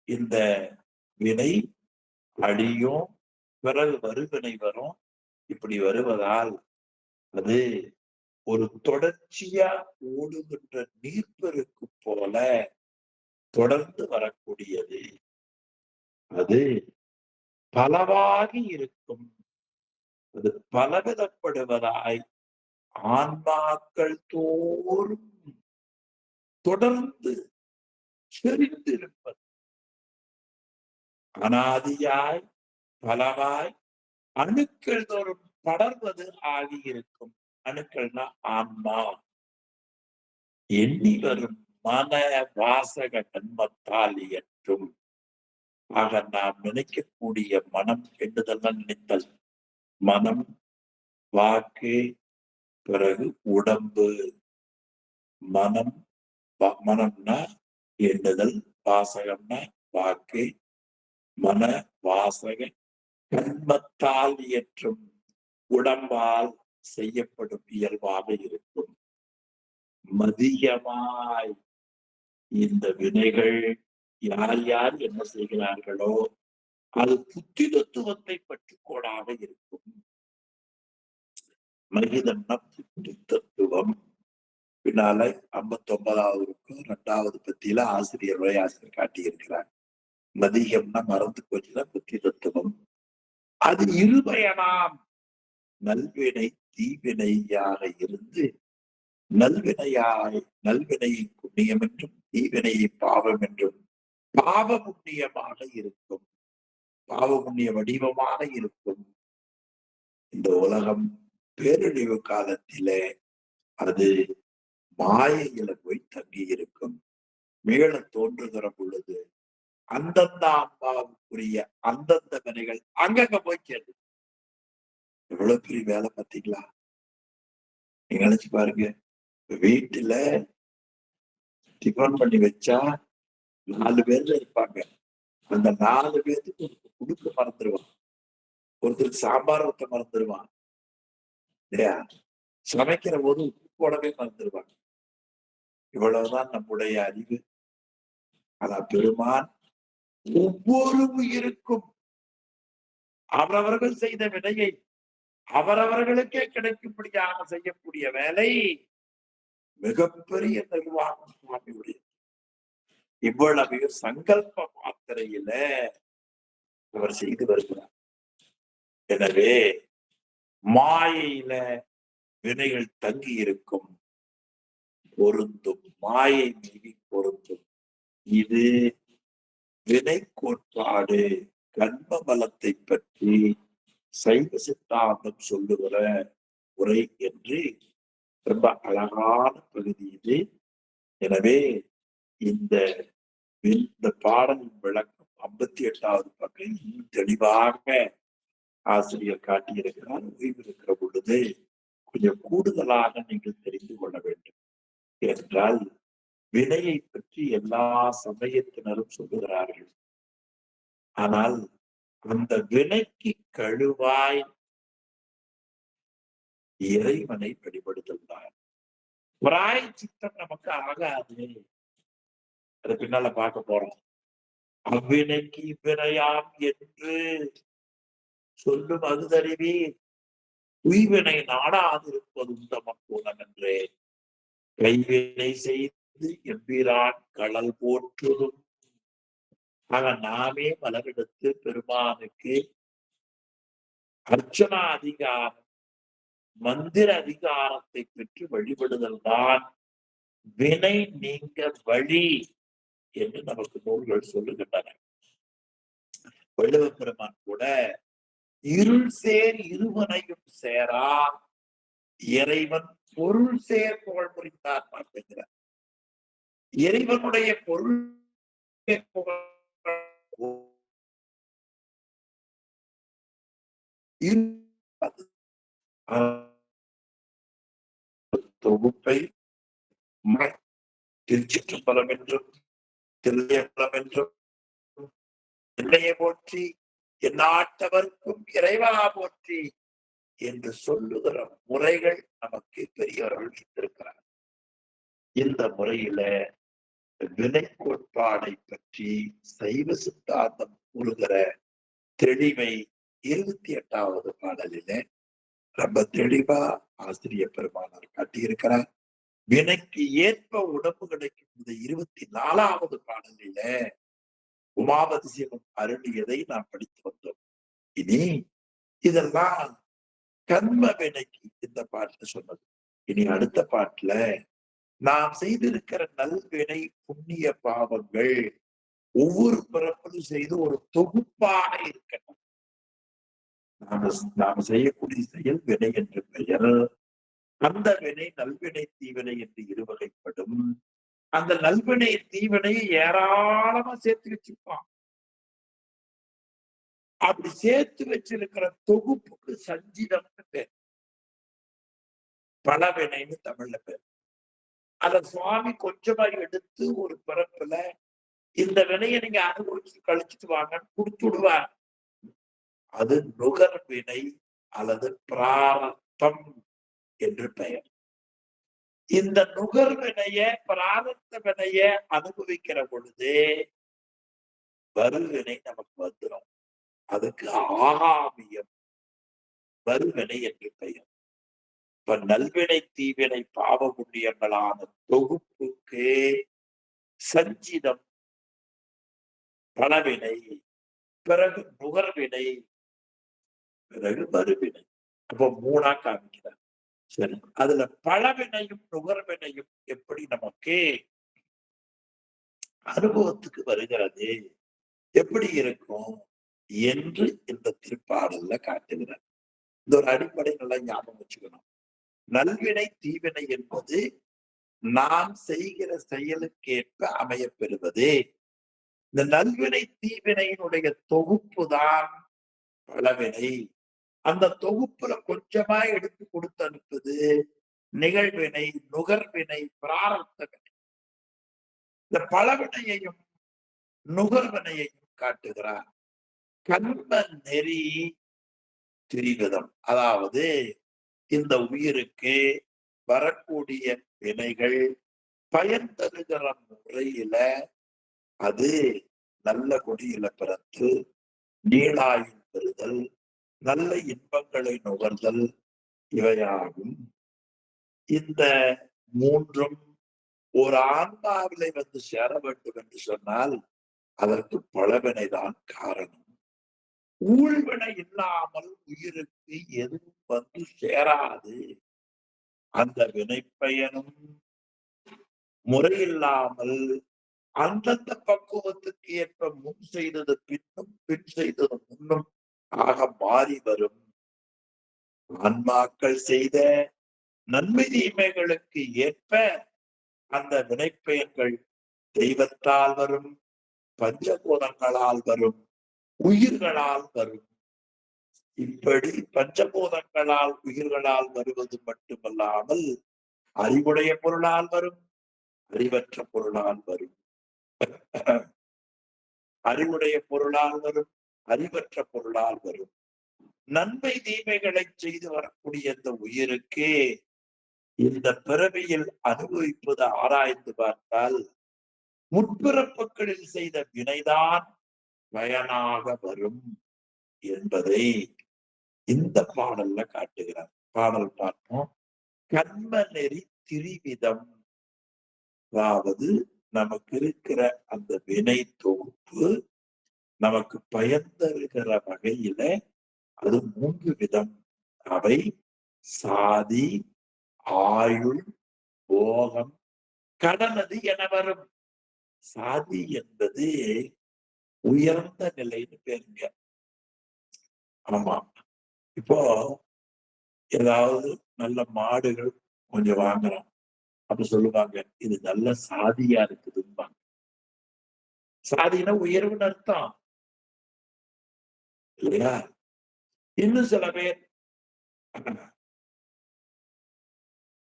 இந்த வினை அழியும், பிறகு வருவினை வரும். இப்படி வருவதால் அது ஒரு தொடர்ச்சியா ஓடுகின்ற நீர்ப்பெருக்கு போல தொடர்ந்து வரக்கூடியது. அது பலவாகி இருக்கும். அது பலவிதப்படுவதாய் ஆன்மாக்கள் தோறும் தொடர்ந்து செறிந்திருப்பது. அனாதியாய் பலவாய் அணுக்கள் தோறும் படர்வது ஆகியிருக்கும். அணுக்கள்னா ஆன்மா. எண்ணி வரும் மன வாசக கண்மத்தால் இயற்றும். ஆக நாம் நினைக்கக்கூடிய மனம் என்றதெல்லாம் நினைத்தல். மனம், வாக்கு, பிறகு உடம்பு. மனம்னா எண்ணுதல், வாசகம்னா வாக்கு, மன வாசக கண்மத்தால் இயற்றும் உடம்பால் செய்யப்படும் இயல்பாக இருக்கும். மதியமாய் இந்த வினைகள் யார் யார் என்ன செய்கிறார்களோ அது புத்தி தத்துவத்தை பற்றி கோடாக இருக்கும். மகிதம்னா புத்தி தத்துவம். பின்னால 59வது 2வது பத்தியில ஆசிரியர் காட்டியிருக்கிறார். மதியம்னா மறந்து போச்சுன்னா புத்தி தத்துவம். அது இருபயனாம். நல்வினை தீவினையாக இருந்து நல்வினையை புண்ணியம் என்றும் தீவினையை பாவம் என்றும் பாவ புண்ணியமாக இருக்கும். பாவ புண்ணிய வடிவமாக இருக்கும். இந்த உலகம் பேரழிவு காலத்திலே அது மாயையில போய் தங்கி இருக்கும். மீள தோன்றுகிற பொழுது அந்தந்த ஆன்மாவுக்குரிய அந்தந்த வினைகள் அங்கங்க போய் சேர்ந்து. எவ்வளவு பெரிய வேலை பார்த்தீங்களா? நீங்க நினைச்சு பாருங்க. வீட்டுல டிஃபன் பண்ணி வச்சா 4 பேர்ல இருப்பாங்க. அந்த 4 பேருக்கு குடுக்க மறந்துடுவான். ஒருத்தருக்கு சாம்பார் ஊத்த மறந்துடுவான் இல்லையா? சமைக்கிற போது உப்பு போடவே மறந்துடுவாங்க. இவ்வளவுதான் நம்முடைய அறிவு. அதான் பெருமான் ஒவ்வொரு உயிருக்கும் அவரவர்கள் செய்த வினையை அவரவர்களுக்கே கிடைக்கும்படியாக செய்யக்கூடிய வேலை மிகப்பெரிய நிர்வாகம் சுவாமியுடைய. இவ்வளவு சங்கல்ப மாத்திரையில அவர் செய்து வருகிறார். எனவே மாயையில வினைகள் தங்கி இருக்கும். பொருந்தும், மாயை மீறி பொருந்தும். இது வினை கோட்பாடு, கர்ம பலத்தை பற்றி சைவ சித்தாந்தம் சொல்லுகிற உரை என்று ரொம்ப அழகான பகுதி இது. எனவே இந்த பாடலின் விளக்கம் 58வது பக்கம் இன்னும் தெளிவாக ஆசிரியர் காட்டியிருக்கிறார். ஓய்வு இருக்கிற பொழுது கொஞ்சம் கூடுதலாக நீங்கள் தெரிந்து கொள்ள வேண்டும். என்றால் வினையை பற்றி எல்லா சமயத்தினரும் சொல்லுகிறார்கள். ஆனால் அந்த வினைக்கு கழுவாய் இறைவனை வழிபடுதல் தான். பிராயச்சித்தம் நமக்கு ஆகாது. அதை பின்னால பார்க்க போறோம். அவ்வினைக்கு இவ்வினையாம் என்று சொல்லும் அகுதறிவி உய்வினை நாடாதிருப்பதும் தமக்குணம் என்றே கைவினை செய்து எம்பிரான் களல் போற்றுதும். ஆக நாமே மலரெடுத்து பெருமானுக்கு அர்ச்சனா அதிகாரம், மந்திர அதிகாரத்தை பெற்று வழிபடுதல் தான் வினை நீங்க வழி என்று நமக்கு நூல்கள் சொல்லுகின்றன. வள்ளுவ பெருமான் கூட இருள் சேர் இருவனையும் சேரா இறைவன் பொருள் சேர் புகழ் புரிந்தார் அப்படிங்கிறார். இறைவனுடைய பொருள் தொகுப்பை திருச்சிற்றம்பலம் என்றும் தில்லையம்பலம் என்றும் என்னையை போற்றி எந்நாட்டவர்க்கும் இறைவா போற்றி என்று சொல்லுகிற முறைகள் நமக்கு பெரியவர்கள் வைத்திருக்கிறார். இந்த முறையில வினை கோட்பாடை பற்றி சைவ சித்தாந்தம் கூறுகிற தெளிவை 28வது பாடலிலே ரொம்ப தெளிவா ஆசிரியர் பெருமானார் காட்டியிருக்கிறார். வினைக்கு ஏற்ப உடம்பு கிடைக்கும். இந்த 24வது பாடலில உமாபதி சிவம் அருளியதை நாம் படித்து வந்தோம். இனி இதெல்லாம் கர்ம வினைக்கு இந்த பாட்டுல சொன்னது. இனி அடுத்த பாட்டுல நாம் செய்திருக்கிற நல்வினை புண்ணிய பாவங்கள் ஒவ்வொரு பிறப்பிலும் செய்து ஒரு தொகுப்பாக இருக்கணும். நாம செய்யக்கூடிய செயல் வினை என்று பெயர். அந்த வினை நல்வினை தீவினை என்று இருவகைப்படும். அந்த நல்வினை தீவினையை ஏராளமா சேர்த்து வச்சிருப்பான். அப்படி சேர்த்து வச்சிருக்கிற தொகுப்புக்கு சஞ்சிதம்னு பேர், பலவினைன்னு தமிழ்ல பேர். அத சுவாமி கொஞ்சமா எடுத்து ஒரு பிறப்புல இந்த வினையை நீங்க அனுபவிச்சு கழிச்சுட்டு வாங்கன்னு கொடுத்து விடுவார். அது நுகர் வினை அல்லது பிராரத்தம் என்று பெயர். இந்த நுகர் வினைய பிராரத்த வினைய அனுபவிக்கிற பொழுது வருவினை நமக்கு வந்துடும். அதுக்கு ஆகாமியம் வருவினை என்று பெயர். இப்ப நல்வினை தீவினை பாவ புண்ணியங்களான தொகுப்புக்கு சஞ்சிதம் பலவினை, பிறகு நுகர்வினை, பிறகு வருவினை. அப்ப மூணா காமிக்கிறார். சரி, அதுல பலவினையும் நுகர்வினையும் எப்படி நமக்கு அனுபவத்துக்கு வருகிறது, எப்படி இருக்கும் என்று இந்த திருப்பாடல்ல காட்டுகிறார். இந்த ஒரு அடிப்படை நல்லா ஞாபகம் வச்சுக்கணும். நல்வினை தீவினை என்பது நாம் செய்கிற செயலுக்கேற்ப அமையப்பெறுவது. இந்த நல்வினை தீவினையினுடைய தொகுப்பு தான் பலவினை. அந்த தொகுப்புல கொஞ்சமா எடுத்து கொடுத்து அனுப்புது நிகழ்வினை, நுகர்வினை, பிராரத்த வினை. இந்த பலவினையையும் நுகர்வினையையும் காட்டுகிறார். கர்ம நெறி திரிவிதம், அதாவது இந்த உயிருக்கு வரக்கூடிய வினைகள் பயன் தருகிற முறையில அது நல்ல குடியில பிறந்து நீளாயில் பெறுதல், நல்ல இன்பங்களை நுகர்தல் இவையாகும். இந்த மூன்றும் ஒரு ஆன்மாவிலை வந்து சேர வேண்டும் என்று சொன்னால் அதற்கு பலவினைதான் காரணம். ஊழ்வினை இல்லாமல் உயிருக்கு எதுவும் வந்து சேராது. அந்த வினைப்பயனும் முறையில்லாமல் அந்தந்த பக்குவத்துக்கு ஏற்ப முன் செய்தது பின்னும் பின் செய்தது முன்னும் ஆக மாறி வரும். ஆன்மாக்கள் செய்த நன்மை தீமைகளுக்கு ஏற்ப அந்த வினைப்பயன்கள் தெய்வத்தால் வரும், பஞ்சபூதங்களால் வரும், உயிர்களால் வரும். இப்படி பஞ்சபூதங்களால் உயிர்களால் வருவது மட்டுமல்லாமல் அறிவுடைய பொருளால் வரும், அறிவற்ற பொருளால் வரும். அறிவுடைய பொருளால் வரும், அறிவற்ற பொருளால் வரும். நன்மை தீமைகளை செய்து வரக்கூடிய இந்த உயிருக்கு இந்த பிறவியில் அனுபவிப்பது ஆராய்ந்து பார்த்தால் முற்பிறப்புகளில் செய்த வினைதான் பயனாக வரும் என்பதை இந்த பாடல்ல காட்டுகிறார். பாடல் பார்ப்போம். கர்ம நெறி திரிவிதம், அதாவது நமக்கு இருக்கிற அந்த வினை தொகுப்பு நமக்கு பயன் தருகிற வகையில அது 3 விதம். அவை சாதி, ஆயுள், போகம், கடனது என வரும். சாதி என்பது உயர்ந்த நிலைன்னு பேருங்க. ஆமா, இப்போ ஏதாவது நல்ல மாடுகள் கொஞ்சம் வாங்குறோம், அப்ப சொல்லுவாங்க இது நல்ல சாதியா இருக்குதும்பாங்க. சாதினா உயர்வுன்னு அர்த்தம் இல்லையா? இன்னும் சில பேர்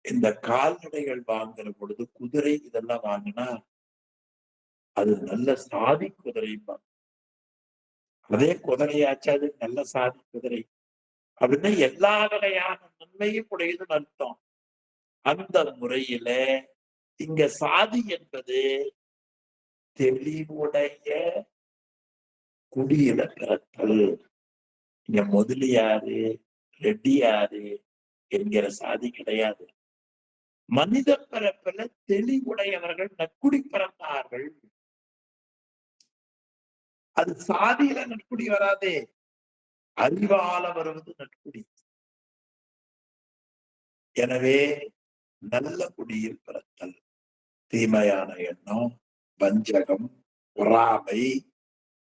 இந்த கால்நடைகள் வாங்குற பொழுது குதிரை இதெல்லாம் வாங்கினா அது நல்ல சாதி குதிரைம்பாங்க. அதே குதிரையாச்சு அது நல்ல சாதி குதிரை அப்படின்னா எல்லா வகையான நன்மையும் உடையதுன்னு அர்த்தம். அந்த முறையில இங்க சாதி என்பது தெளிவுடைய குடியில பிறத்தல். இங்க முதலியாரு, ரெட்டியாரு என்கிற சாதி கிடையாது. மனித பிறப்பில தெளிவுடையவர்கள் நற்குடி பிறந்தார்கள். அது சாதியில நற்குடி வராதே, அறிவால வருவது நற்குடி. எனவே நல்ல குடியில் பிறத்தல், தீமையான எண்ணம், வஞ்சகம், பொறாமை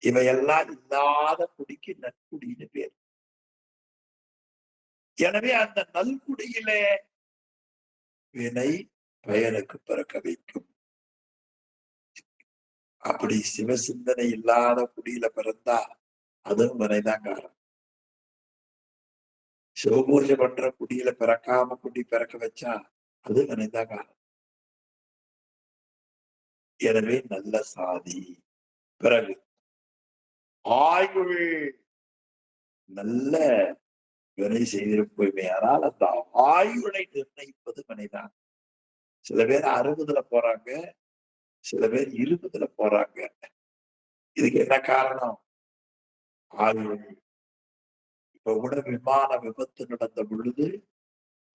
இவையெல்லாம் இல்லாத குடிக்கு நற்குடின்னு பேர். எனவே அந்த நல்குடியிலே வினை பயனுக்கு பிறக்க வைக்கும். அப்படி சிவசிந்தனை இல்லாத குடியில பிறந்தா அதுவும் வினைதான் காரணம். சிவபூஜை பண்ற குடியில பிறக்காம குடி பிறக்க வச்சா அது வினைதான் காரணம். எனவே நல்ல சாதி. பிறகு ஆயுள், நல்ல வினை செய்திருப்போமே, ஆனால் அந்த ஆயுளை நிர்ணயிப்பது வினைதான். சில பேர் 60ல போறாங்க, சில பேர் 20ல போறாங்க. இதுக்கு என்ன காரணம்? ஆயுள். இப்ப கூட விமான விபத்து நடந்த பொழுது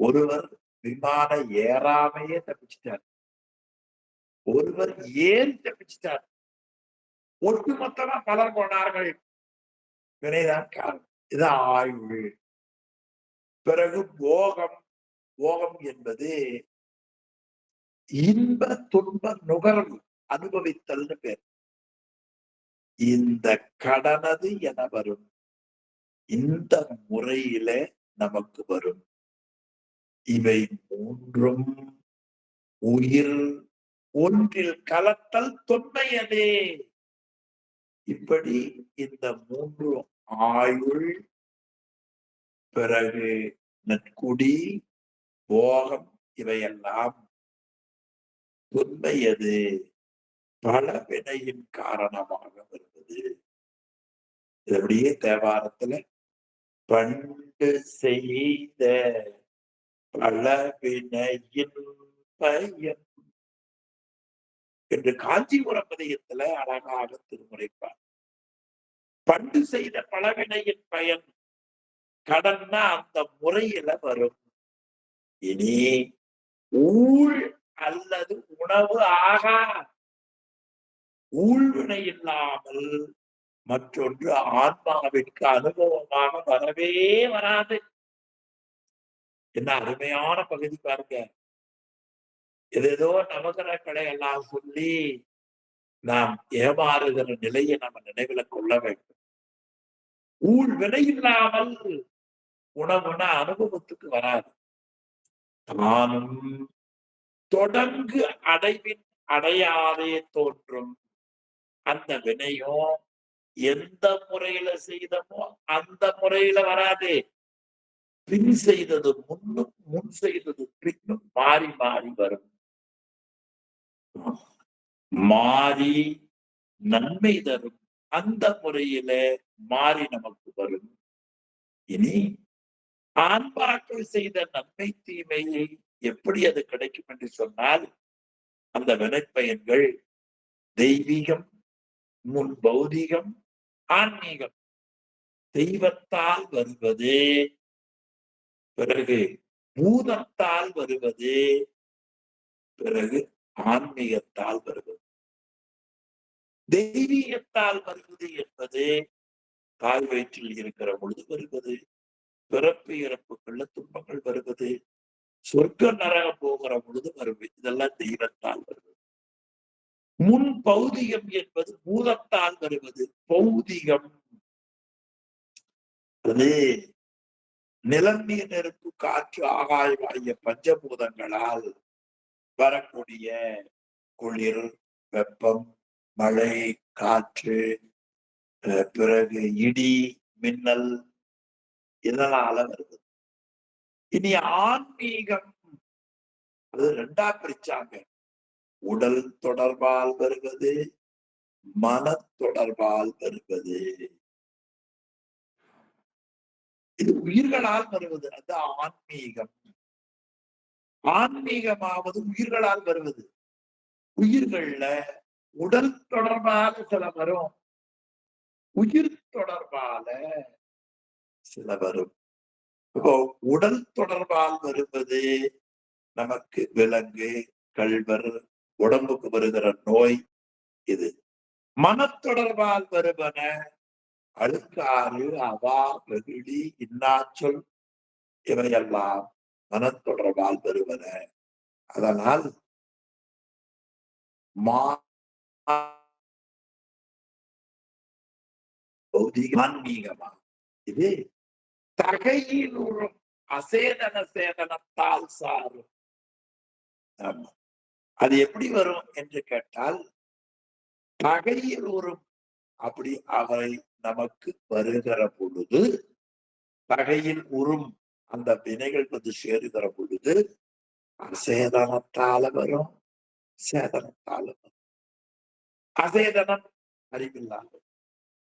ஒருவர் விமானம் ஏறாமையே தப்பிச்சிட்டார், ஒருவர் ஏறி தப்பிச்சிட்டார். ஒட்டுமொத்தமா பலர் போனார்கள். வினைதான் காரணம். இது ஆயுள். பிறகு போகம். போகம் என்பது இன்ப துன்ப நுகர்வு, அனுபவித்தல்னு பேர். இந்த கடனது என வரும். இந்த முறையில நமக்கு வரும். இவை மூன்றும் உயிர் ஒன்றில் கலத்தல் தொன்மையதே. இப்படி இந்த 3 ஆயுள், பிறகு நற்குடி, போகம் இவையெல்லாம் தொன்மையது, பல வினையின் காரணமாக வருவது. இது அப்படியே தேவாரத்துல பண்டு செய்த பல வினையின் பயன் என்று காஞ்சிபுரம் பதிகத்துல அழகாக திருமுறைப்பார். பண்டு செய்த பலவினையின் பயன் கடன்னா அந்த முறையில வரும். இனி ஊழ் அல்லது உணவு ஆகா, ஊழ்வினை இல்லாமல் மற்றொன்று ஆன்மாவிற்கு அனுபவமாக வரவே வராது. என்ன அருமையான பகுதி பாருங்க. ஏதேதோ நவகிரகங்களை எல்லாம் சொல்லி நாம் ஏமாறுகிற நிலையை நம்ம நினைவுல கொள்ள வேண்டும். ஊழ் வினை இல்லாமல் உணவுன அனுபவத்துக்கு வராது. தானும் தொடங்கு அடைவின் அடையாதே தோன்றும். அந்த வினையும் எந்த முறையில செய்தமோ அந்த முறையில வராதே. பின் செய்தது முன்னும் முன் செய்தது பின்னும் மாறி மாறி வரும். மாறி நன்மை தரும் அந்த முறையில மாறி நமக்கு வரும். இனி ஆன்மாக்கள் செய்த நன்மை தீமையை எப்படி அது கிடைக்கும் என்று சொன்னால், அந்த வினைப்பயன்கள் தெய்வீகம், முன் பௌதிகம், ஆன்மீகம். தெய்வத்தால் வருவது, பிறகு பூதத்தால் வருவது, பிறகு ஆன்மீகத்தால் வருவது. தெய்வீகத்தால் வருவது என்பது தாய் வயிற்றில் இருக்கிற பொழுது வருவது, பிறப்பு இறப்புக்குள்ள துன்பங்கள் வருவது, சொர்க்க நரகம் போகிற பொழுது வருவது. இதெல்லாம் தெய்வத்தால் வருவது. முன் பௌதிகம் என்பது பூதத்தால் வருவது. பௌதிகம் அது நிலம், நீர், நெருப்பு, காற்று, ஆகாயம் ஆகிய பஞ்சபூதங்களால் வரக்கூடிய குளிர், வெப்பம், மழை, காற்று, பிறகு இடி, மின்னல், இதனால வருது. இனி ஆன்மீகம் அது ரெண்டா பிரிச்சாங்க. உடல் தொடர்பால் வருவது, மன தொடர்பால் வருவது. இது உயிர்களால் வருவது. அது ஆன்மீகம். ஆன்மீகமாவது உயிர்களால் வருவது. உயிர்கள்ல உடல் தொடர்பால சில வரும், உயிர் தொடர்பால சில வரும். இப்போ உடல் தொடர்பால் வருவது நமக்கு விலங்கு, கள்வர், உடம்புக்கு வருகிற நோய் இது. மனத்தொடர்பால் வருவன அழுக்காறு, அவா, வெகுளி, இன்னாச்சொல், இவையெல்லாம் மனத்தொடர்பால் வருவன. அதனால் ஆன்மீகமா இது தகையில் உறும் அசேதன சேதனத்தால் சாரும். ஆமா, அது எப்படி வரும் என்று கேட்டால், தகையில் உறும் அப்படி அவை நமக்கு வருகிற பொழுது, தகையில் உறும் அந்த வினைகள் வந்து சேருகிற பொழுது அசேதனத்தால வரும், சேதனத்தால வரும். அசேதனம் அறிவில்லாத,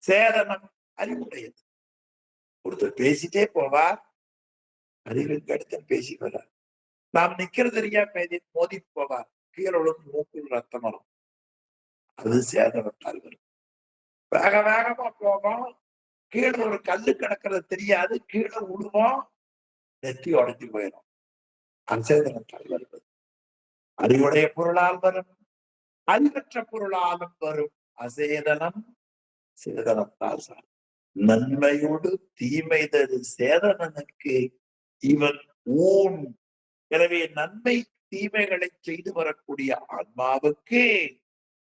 சேதனம் அறிவுடையது. ஒருத்தர் பேசிட்டே போவார், அறிவுக்கு அடுத்த பேசி வரார். நாம் நிக்கிறது தெரியா மோதி போவார், கீழே விழுந்து மூக்குள் ரத்தம் வரும். அது சேதனத்தால் வரும். வேக வேகமா போவோம், கீழே ஒரு கல்லு கிடக்கிறது தெரியாது, கீழே விழுவோம், நெத்தி உடைஞ்சு போயிடும். அசேதனத்தால் வருவது. அறிவுடைய பொருளால் வரும், அறிவற்ற பொருளாலும் வரும். அசேதனம் சேதனத்தால் சார். நன்மையோடு தீமை தரு சேதனனுக்கு இவன் ஊன். எனவே நன்மை தீமைகளை செய்து வரக்கூடிய ஆன்மாவுக்கு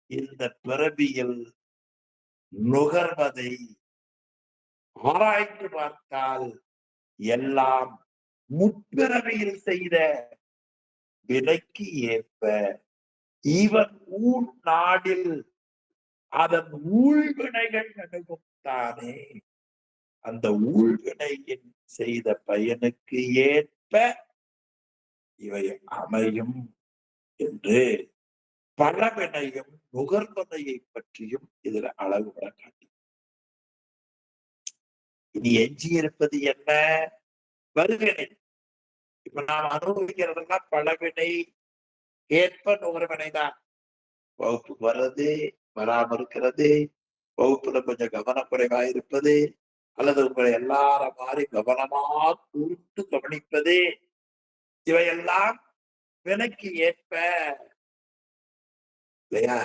இந்த பிறவியில் நுகர்வதை ஆராய்ந்து பார்த்தால் எல்லாம் முற்பிறவியில் செய்த விலைக்கு ஏற்ப இவன் ஊன் நாடில் அதன் ஊழ்வினைகள் அணுகும் தானே. அந்த ஊழ்வினையின் செய்த பயனுக்கு ஏற்ப இவை அமையும் என்று பலவினையும் நுகர்வனையை பற்றியும் இதுல அளவுபட காட்டி. இனி எஞ்சி இருப்பது என்ன? வருவினை. இப்ப நாம் அனுபவிக்கிறதெல்லாம் பலவினை ஏற்ப நுகர்வினை தான். வகுப்புக்கு வர்றது, வராம இருக்கிறது, வகுப்புல கொஞ்சம் கவனக்குறைவா இருப்பது, அல்லது உங்களை எல்லார மாதிரி கவனமா கூர்ந்து கவனிப்பது, இவையெல்லாம் வினைக்கு ஏற்ப இல்லையா?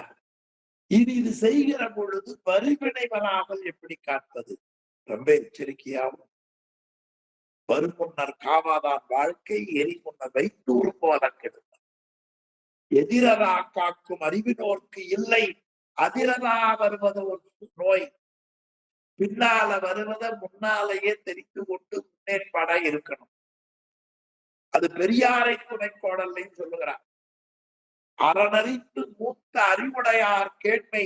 இது செய்கிற பொழுது வரிவினை வராமல் எப்படி காப்பது? ரொம்ப எச்சரிக்கையாகும். வரும் முன்னர் காவாதான் வாழ்க்கை, எரி முன்னர் வைத்தூர் போல கெடுக்கும். எதிரரா காக்கும் அறிவினோர்க்கு இல்லை. அதிரரா வருவது ஒரு நோய். பின்னால வருவத முன்னாலேயே தெரிந்து கொண்டு முன்னேற்பாடா இருக்கணும். அது பெரியாரை துணை கோடல்லையும் சொல்லுகிறார். அறனறிந்து மூத்த அறிவுடையார் கேட்மை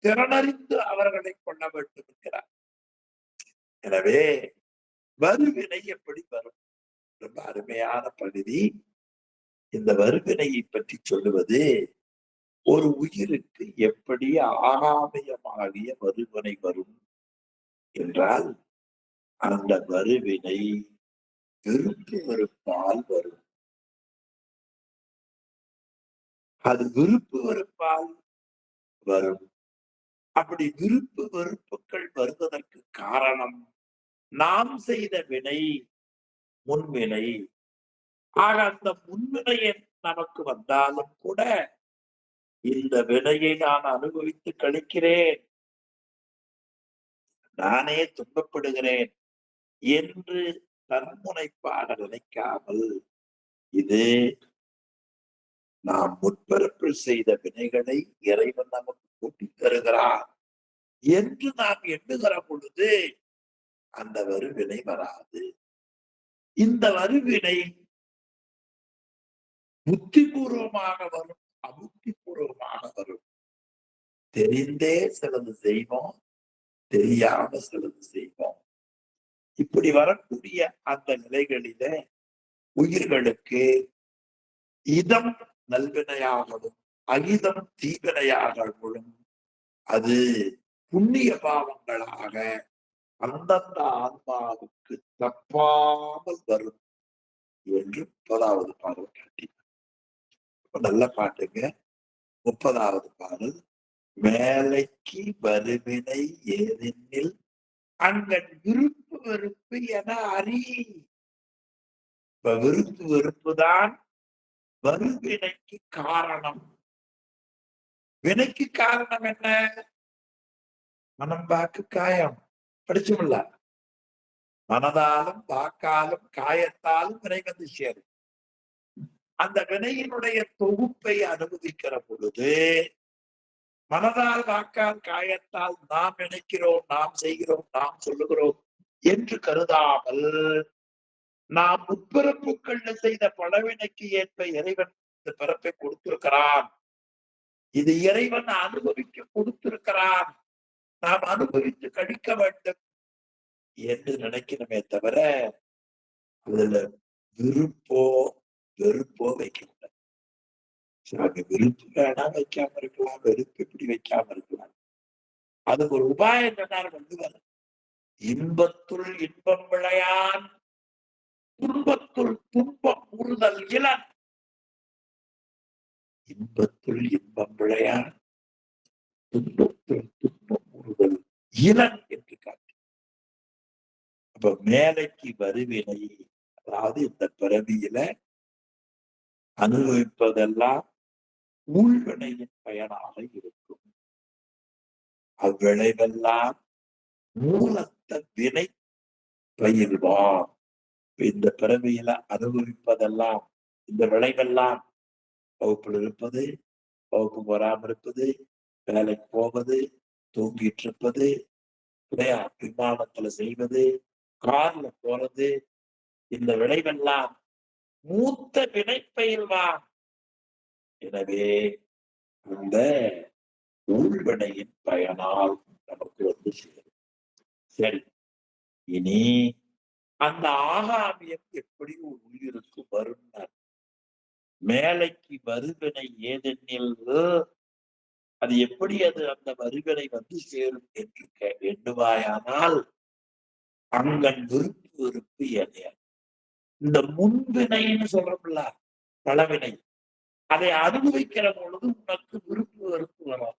திறனறிந்து அவர்களை கொள்ள வேண்டும் என்கிறார். எனவே வருவினை எப்படி வரும்? ரொம்ப அருமையான பகுதி. இந்த வருவினையை பற்றி சொல்லுவது, ஒரு உயிருக்கு எப்படி ஆகாமியமாகிய வருவினை வரும் என்றால், அந்த வருவினை விருப்பு வெறுப்பால் வரும். அது விருப்பு வெறுப்பால் வரும். அப்படி விருப்பு வெறுப்புகள் வருவதற்கு காரணம் நாம் செய்த வினை, முன்வினை. ஆக அந்த முன்வினை நமக்கு வந்தாலும் கூட இந்த வினையை நான் அனுபவித்து கழிக்கிறேன், நானே துன்பப்படுகிறேன் என்று தன்முனைப்பாக நினைக்காமல், இது நாம் முற்பிறப்பில் செய்த வினைகளை இறைவன் நமக்கு கூட்டித் தருகிறார் என்று நாம் எண்ணுகிற பொழுது அந்த வருவினை வராது. இந்த வருவினை புத்திபூர்வமாக வரும், அபுத்திபூர்வமாக வரும். தெரிந்தே சிலது செய்வோம், தெரியாம சிலது செய்வோம். இப்படி வரக்கூடிய அந்த நிலைகளில உயிர்களுக்கு இதம் நல்வினையாகவும் அகிதம் தீவினையாகவும் அது புண்ணிய பாவங்களாக அந்தந்த ஆன்மாவுக்கு தப்பாமல் வரும் என்று 30வது பாடல் காட்டினார். நல்ல பாட்டுங்க. 30வது பாடல், மேலைக்கு வருவினை ஏதெனில் அங்கன் விருப்பு வெறுப்பு என அறி. இப்ப விருப்பு வெறுப்புதான் வருவினைக்கு காரணம். வினைக்கு காரணம் என்ன? மனம், வாக்கு, காயம். படிச்சுமில்ல? மனதாலும் வாக்காலும் காயத்தாலும் வினை வந்து சேரும். அந்த வினையினுடைய தொகுப்பை அனுமதிக்கிற பொழுது மனதால், வாக்கால், காயத்தால் நாம் நினைக்கிறோம், நாம் செய்கிறோம், நாம் சொல்லுகிறோம் என்று கருதாமல், நாம் முற்பிறப்புகள்ல செய்த பலவினைக்கு ஏற்ப இறைவன் இந்த பிறப்பை கொடுத்திருக்கிறான், இது இறைவன் அனுபவிக்க கொடுத்திருக்கிறான், நாம் அனுபவித்து கழிக்க வேண்டும் என்று நினைக்கணுமே தவிர அதுல விருப்போ வெறுப்போ வைக்கக்கூடாது. விருப்பு வேணா வைக்காம இருக்கலாம், வெறுப்பு இப்படி வைக்காம இருக்கலாம். அதுக்கு ஒரு உபாயம் சொன்னார் வள்ளுவர். இன்பத்துள் இன்பம் விளையான், துன்பத்துள் துன்பம் உறுதல் இளன். இன்பத்துள் இன்பம் விளையான், துன்பத்துள் துன்பம் உறுதல் இளன் என்று காட்டு. அப்ப மேலைக்கு வருவினை, அதாவது இந்த பிறவியில அனுபவிப்பதெல்லாம் ஊழ்வினையின் பயனாக இருக்கும். அவ்விளைவெல்லாம் மூலத்த வினை பயிர்வான். இந்த பிறவியில அனுபவிப்பதெல்லாம், இந்த விளைவெல்லாம் வகுப்பில் இருப்பது, வகுப்பு வராமல் இருப்பது, வேலைக்கு போவது, தூங்கிட்டு இருப்பது, விமானத்துல செய்வது, கார்ல போறது, இந்த விளைவெல்லாம் மூத்த வினை பயிர்வான். எனவே அந்த ஊழ்வினையின் பயனால் நமக்கு வந்து சேரும். சரி, இனி அந்த ஆகாமியம் எப்படி ஒரு உயிருக்கு வரும்? மேலைக்கு வருவினை ஏதெனில் அது எப்படி அந்த வருவினை வந்து சேரும் என்று எண்ணுவாயானால், அங்கன் விருப்பு வெறுப்பு எதைய இந்த முன்வினைன்னு சொல்றோம்ல, பலவினை, அதை அனுபவிக்கிற பொழுது உனக்கு விருப்பு வெறுப்பு வரும்.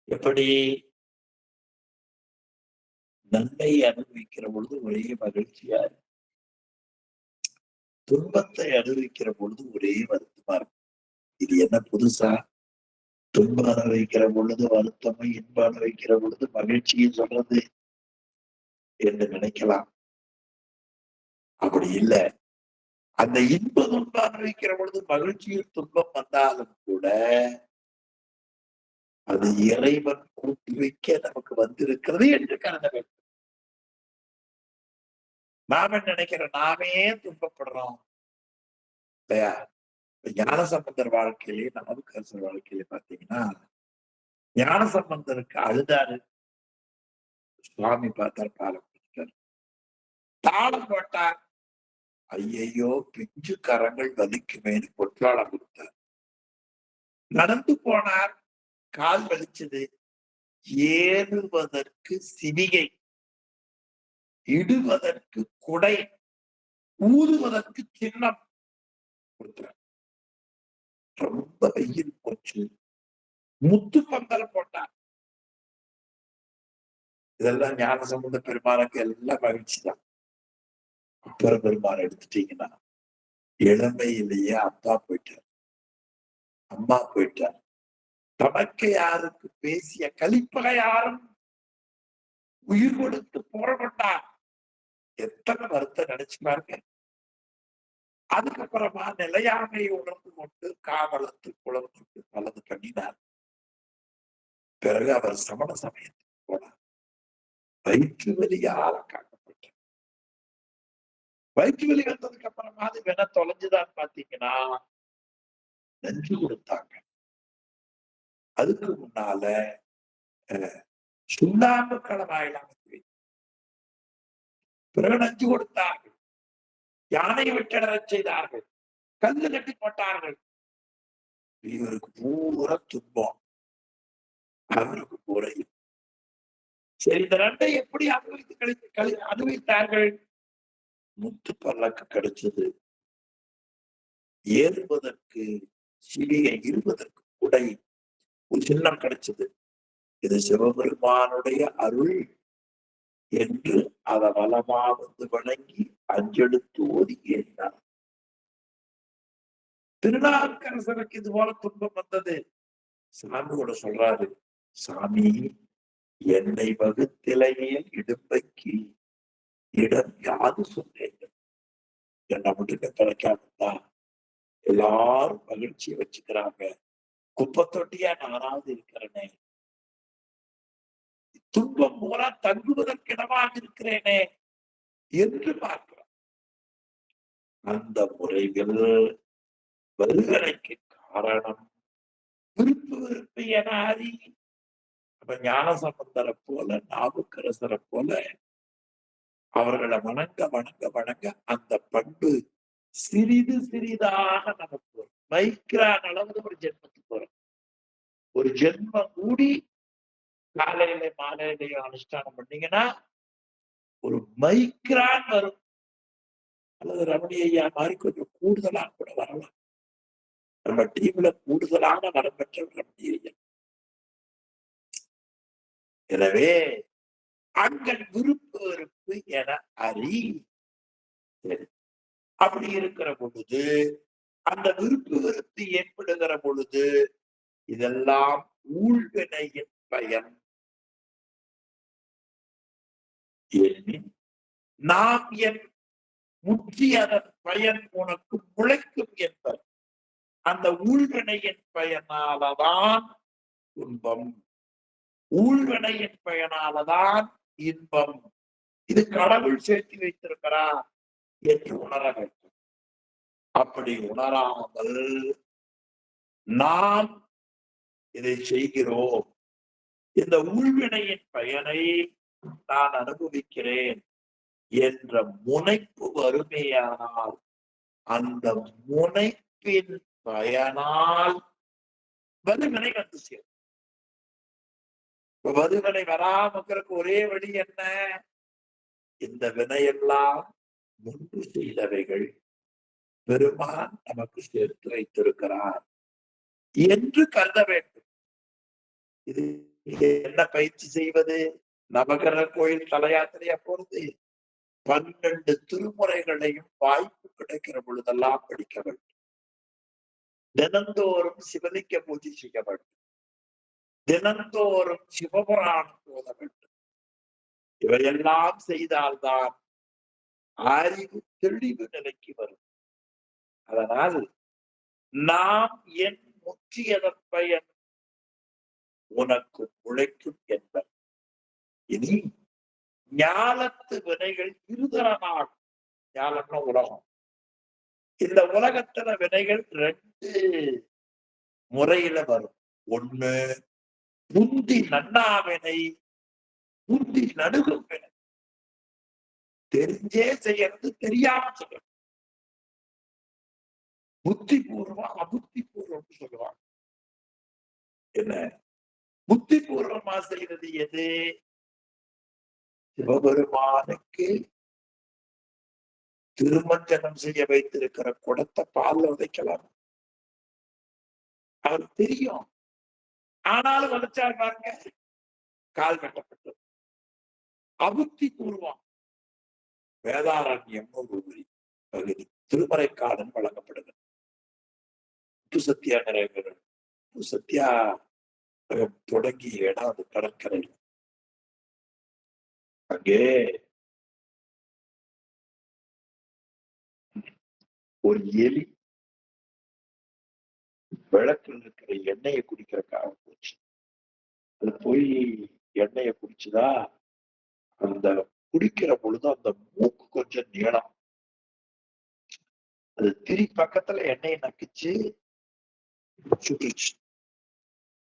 எப்படி? நன்மை அனுபவிக்கிற பொழுது ஒரே மகிழ்ச்சியா இருக்கும், துன்பத்தை அனுபவிக்கிற பொழுது ஒரே வருத்தமா இருக்கும். இது என்ன புதுசா? துன்பம் அனுபவிக்கிற பொழுது வருத்தமும், இன்பம் அனுபவிக்கிற பொழுது மகிழ்ச்சியும் சொல்றது என்று நினைக்கலாம். அப்படி இல்லை. அந்த இன்ப துன்பம் அனுபவிக்கிற பொழுது மகிழ்ச்சியில் துன்பம் வந்தாலும் கூட அது இறைவன் கூட்டி வைக்க நமக்கு வந்திருக்கிறது என்று கருத வேண்டும். நாம நினைக்கிறோம் நாமே துன்பப்படுறோம் இல்லையா? ஞானசம்பந்தர் வாழ்க்கையிலே நாவுக்கரசர் வாழ்க்கையிலே பாத்தீங்கன்னா, ஞானசம்பந்தருக்கு அழுதாரு. சுவாமி பார்த்தார், பாலம் கொடுத்தார். தாளம் போட்டார். ஐயையோ பிஞ்சு கரங்கள் வலிக்குமேனு பொற்றாளம் கொடுத்தார். நடந்து போனார், கால் வலிச்சது. ஏறுவதற்கு சிவிகை, இடுவதற்கு குடை, ஊதுவதற்கு சின்னம் கொடுத்தார். ரொம்ப வெயில் போச்சு. முத்து பந்தல் போட்டார். இதெல்லாம் ஞானசம்பந்த பெருமானுக்கு எல்லாம் மகிழ்ச்சி தான். அப்பர் பெருமான் எடுத்துட்டீங்கன்னா, இளமையிலேயே அப்பா போயிட்டார், அம்மா போயிட்டார். தமக்கு யாருக்கு பேசிய கலிப்பகை யாரும் உயிர் கொடுத்து போராட்டார். எத்தனை வருத்தம் நினைச்சு பாருங்க. அதுக்கப்புறமா நிலையாமை உணர்ந்து கொண்டு காவலத்து குளத்துக்கு பலது பண்ணினார். பிறகு அவர் சமண சமயத்துக்கு போனார். வயிற்று வலியால காக்கப்பட்டார். வயிற்று வலி வந்ததுக்கு அப்புறமா அது வேணா தொலைஞ்சுதான் பாத்தீங்கன்னா நெஞ்சு கொடுத்தாங்க. அதுக்கு முன்னால சுண்ணாம்பு களமாயலாம் பிறகு நஞ்சு கொடுத்தார்கள். யானை விட்டடரச் செய்தார்கள். கல்லு கட்டி போட்டார்கள். இவருக்கு பூரா துன்பம், அவருக்கு பூரா. சரி, இந்த ரெண்டை எப்படி அனுபவித்தார்கள்? முத்து பல்லக்கு கிடைச்சது, ஏறுவதற்கு சிவிகை, இருவதற்கு குடை, ஒரு சின்னம் கிடைச்சது. இது சிவபெருமானுடைய அருள் என்று அதை வலமா வந்து வணங்கி அஞ்செடுத்து ஓதி ஏறினார். திருநாவுக்கரசருக்கு இது போல துன்பம் வந்தது. சாமியோட சொல்றாரு, சாமி என்னை வகுத்திலையில் இடும்பைக்கு இடம் யாது சொன்னேன், என்னை மட்டும் தொலைக்காம எல்லாரும் மகிழ்ச்சியை வச்சுக்கிறாங்க, குப்பை தொட்டியா நானாவது இருக்கிறேனே, துன்பம் பூரா தங்குவதற்கு இடமாக இருக்கிறேனே என்று பார்க்கிறார். அந்த முறைகள் வருகலைக்கு காரணம் விருப்பு வெறுப்பு என அறி. அப்ப ஞானசம்பந்தரை போல, நாவுக்கரசரை போல அவர்களை வணங்க வணங்க வணங்க அந்த பண்பு சிறிது சிறிதாக நமக்கு வரும். மைக்ரான் அளவு ஒரு ஜென்மத்துக்கு வரும். ஒரு ஜென்மம் கூடி காலையில மாலையிலையும் அனுஷ்டானம் பண்ணீங்கன்னா ஒரு மைக்ரான் வரும். அல்லது ரமணி ஐயா மாதிரி கொஞ்சம் கூடுதலாக கூட வரலாம். நம்ம டீம்ல கூடுதலான வரம் பெற்ற ரமணி ஐயா. எனவே அங்கள் விருப்பு வெறுப்பு என அறி. அப்படி இருக்கிற பொழுது, அந்த விருப்பு வெறுப்பு ஏற்படுகிற பொழுது இதெல்லாம் ஊழ்வினையின் பயன். நாம் என் முற்றி அதன் பயன் உனக்கு முளைக்கும் என்பர். அந்த ஊழ்வினையின் பயனாலதான் துன்பம், ஊழ்வினையின் பயனாலதான் இன்பம். இது கடவுள் சேர்த்து வைத்திருக்கிறார் என்று உணர வேண்டும். அப்படி உணராமல் நாம் இதை செய்கிறோம். இந்த ஊழ்வினையின் பயனை நான் அனுபவிக்கிறேன் என்ற முனைப்பு வறுமையானால் அந்த முனைப்பின் பயனால் வறுவினை வந்து சேரும். வறுவினை வராமக்கிறதுக்கு ஒரே வழி என்ன? இந்த வினையெல்லாம் முன்பு செய்தவைகள் பெருமான் நமக்கு சேர்த்து வைத்திருக்கிறார் என்று கருத வேண்டும். இது என்ன பயிற்சி செய்வது? நவகிரக கோயில் தல யாத்திரையா போறது, 12 திருமுறைகளையும் வாய்ப்பு கிடைக்கிற பொழுதெல்லாம் படிக்க வேண்டும். தினந்தோறும் சிவலிங்க பூஜை செய்ய வேண்டும். தினந்தோறும் சிவபுராணம் போத வேண்டும். இவையெல்லாம் செய்தால்தான் அறிவு தெளிவு நிலைக்கு வரும். அதனால் நாம் என் முற்றியதன் பயன் உனக்கு உழைக்கும் என்பர். இனி ஞாலத்து வினைகள் இருதரனாகும். ஞாலம்னா உலகம். இந்த உலகத்துல வினைகள் 2 முறையில வரும். ஒண்ணு புந்தி நன்னாவினை, புந்தி நடுகும் வினை. தெரிஞ்சே செய்யறது, தெரியாம செய்யறது. புத்தி பூர்வம், அபுத்தி பூர்வம் சொல்லுவாங்க. என்ன புத்தி பூர்வமா செய்யறது எது? சிவபெருமானுக்கு திருமஞ்சனம் செய்ய வைத்திருக்கிற குடத்தை பால்ல உதைக்கலாம். அவருக்கு தெரியும். ஆனாலும் வளைச்சார் பாருங்க, கால் கட்டப்பட்டது. அபுத்தி பூர்வம் வேதாரண்யம் ஒரு பகுதி திருமறைக்காலன் வழங்கப்படுகிறது. சத்யா நிறைவேறும். சத்யா தொடங்கிய இடம் அது கடற்கரையில். அங்கே ஒரு எலி விளக்கில் இருக்கிற எண்ணெயை குடிக்கிறதுக்காக போச்சு. அது போய் எண்ணெயை குடிச்சுதா, அந்த குடிக்கிற பொழுது அந்த மூக்கு கொஞ்சம் நீளம். அது திரி பக்கத்துல எண்ணெயை நக்கிச்சு சுட்டுச்சு.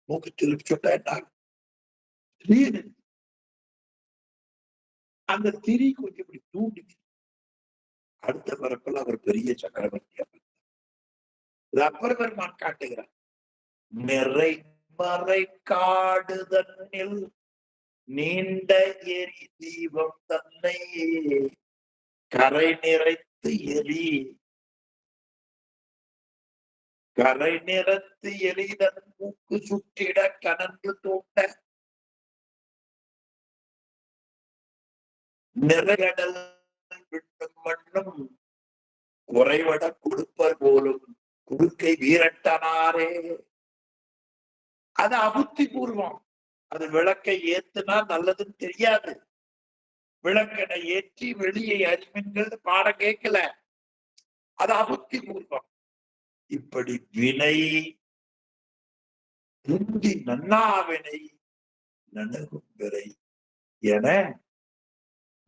மூக்கு திருப்பி சுட்டா என்ன? அந்த திரி கொஞ்சம் இப்படி தூண்டுச்சு. அடுத்த பிறப்பில் அவர் பெரிய சக்கரவர்த்தியா அப்பர் பெருமான் காட்டுகிறார். நிறை மறை காடுதன்னில் நீண்ட எரி தீபம் தன்னை கரை நிறைத்து எரி, கரை நிறத்து எரிதன் மூக்கு சுற்றிட கனந்து தூண்ட நிறைகடல் விட்டும் மண்ணும் குறைவட கொடுப்பர் போலும் குறுக்கை வீரட்டனாரே. அது அபுத்தி பூர்வம். அது விளக்கை ஏத்துனா நல்லதுன்னு தெரியாது. விளக்கனை ஏற்றி வெளியே அறிவின்கள் பாடம் கேட்கல. அது அபுத்தி பூர்வம். இப்படி வினை புந்தி நன்னாவினை நனகும் விரை என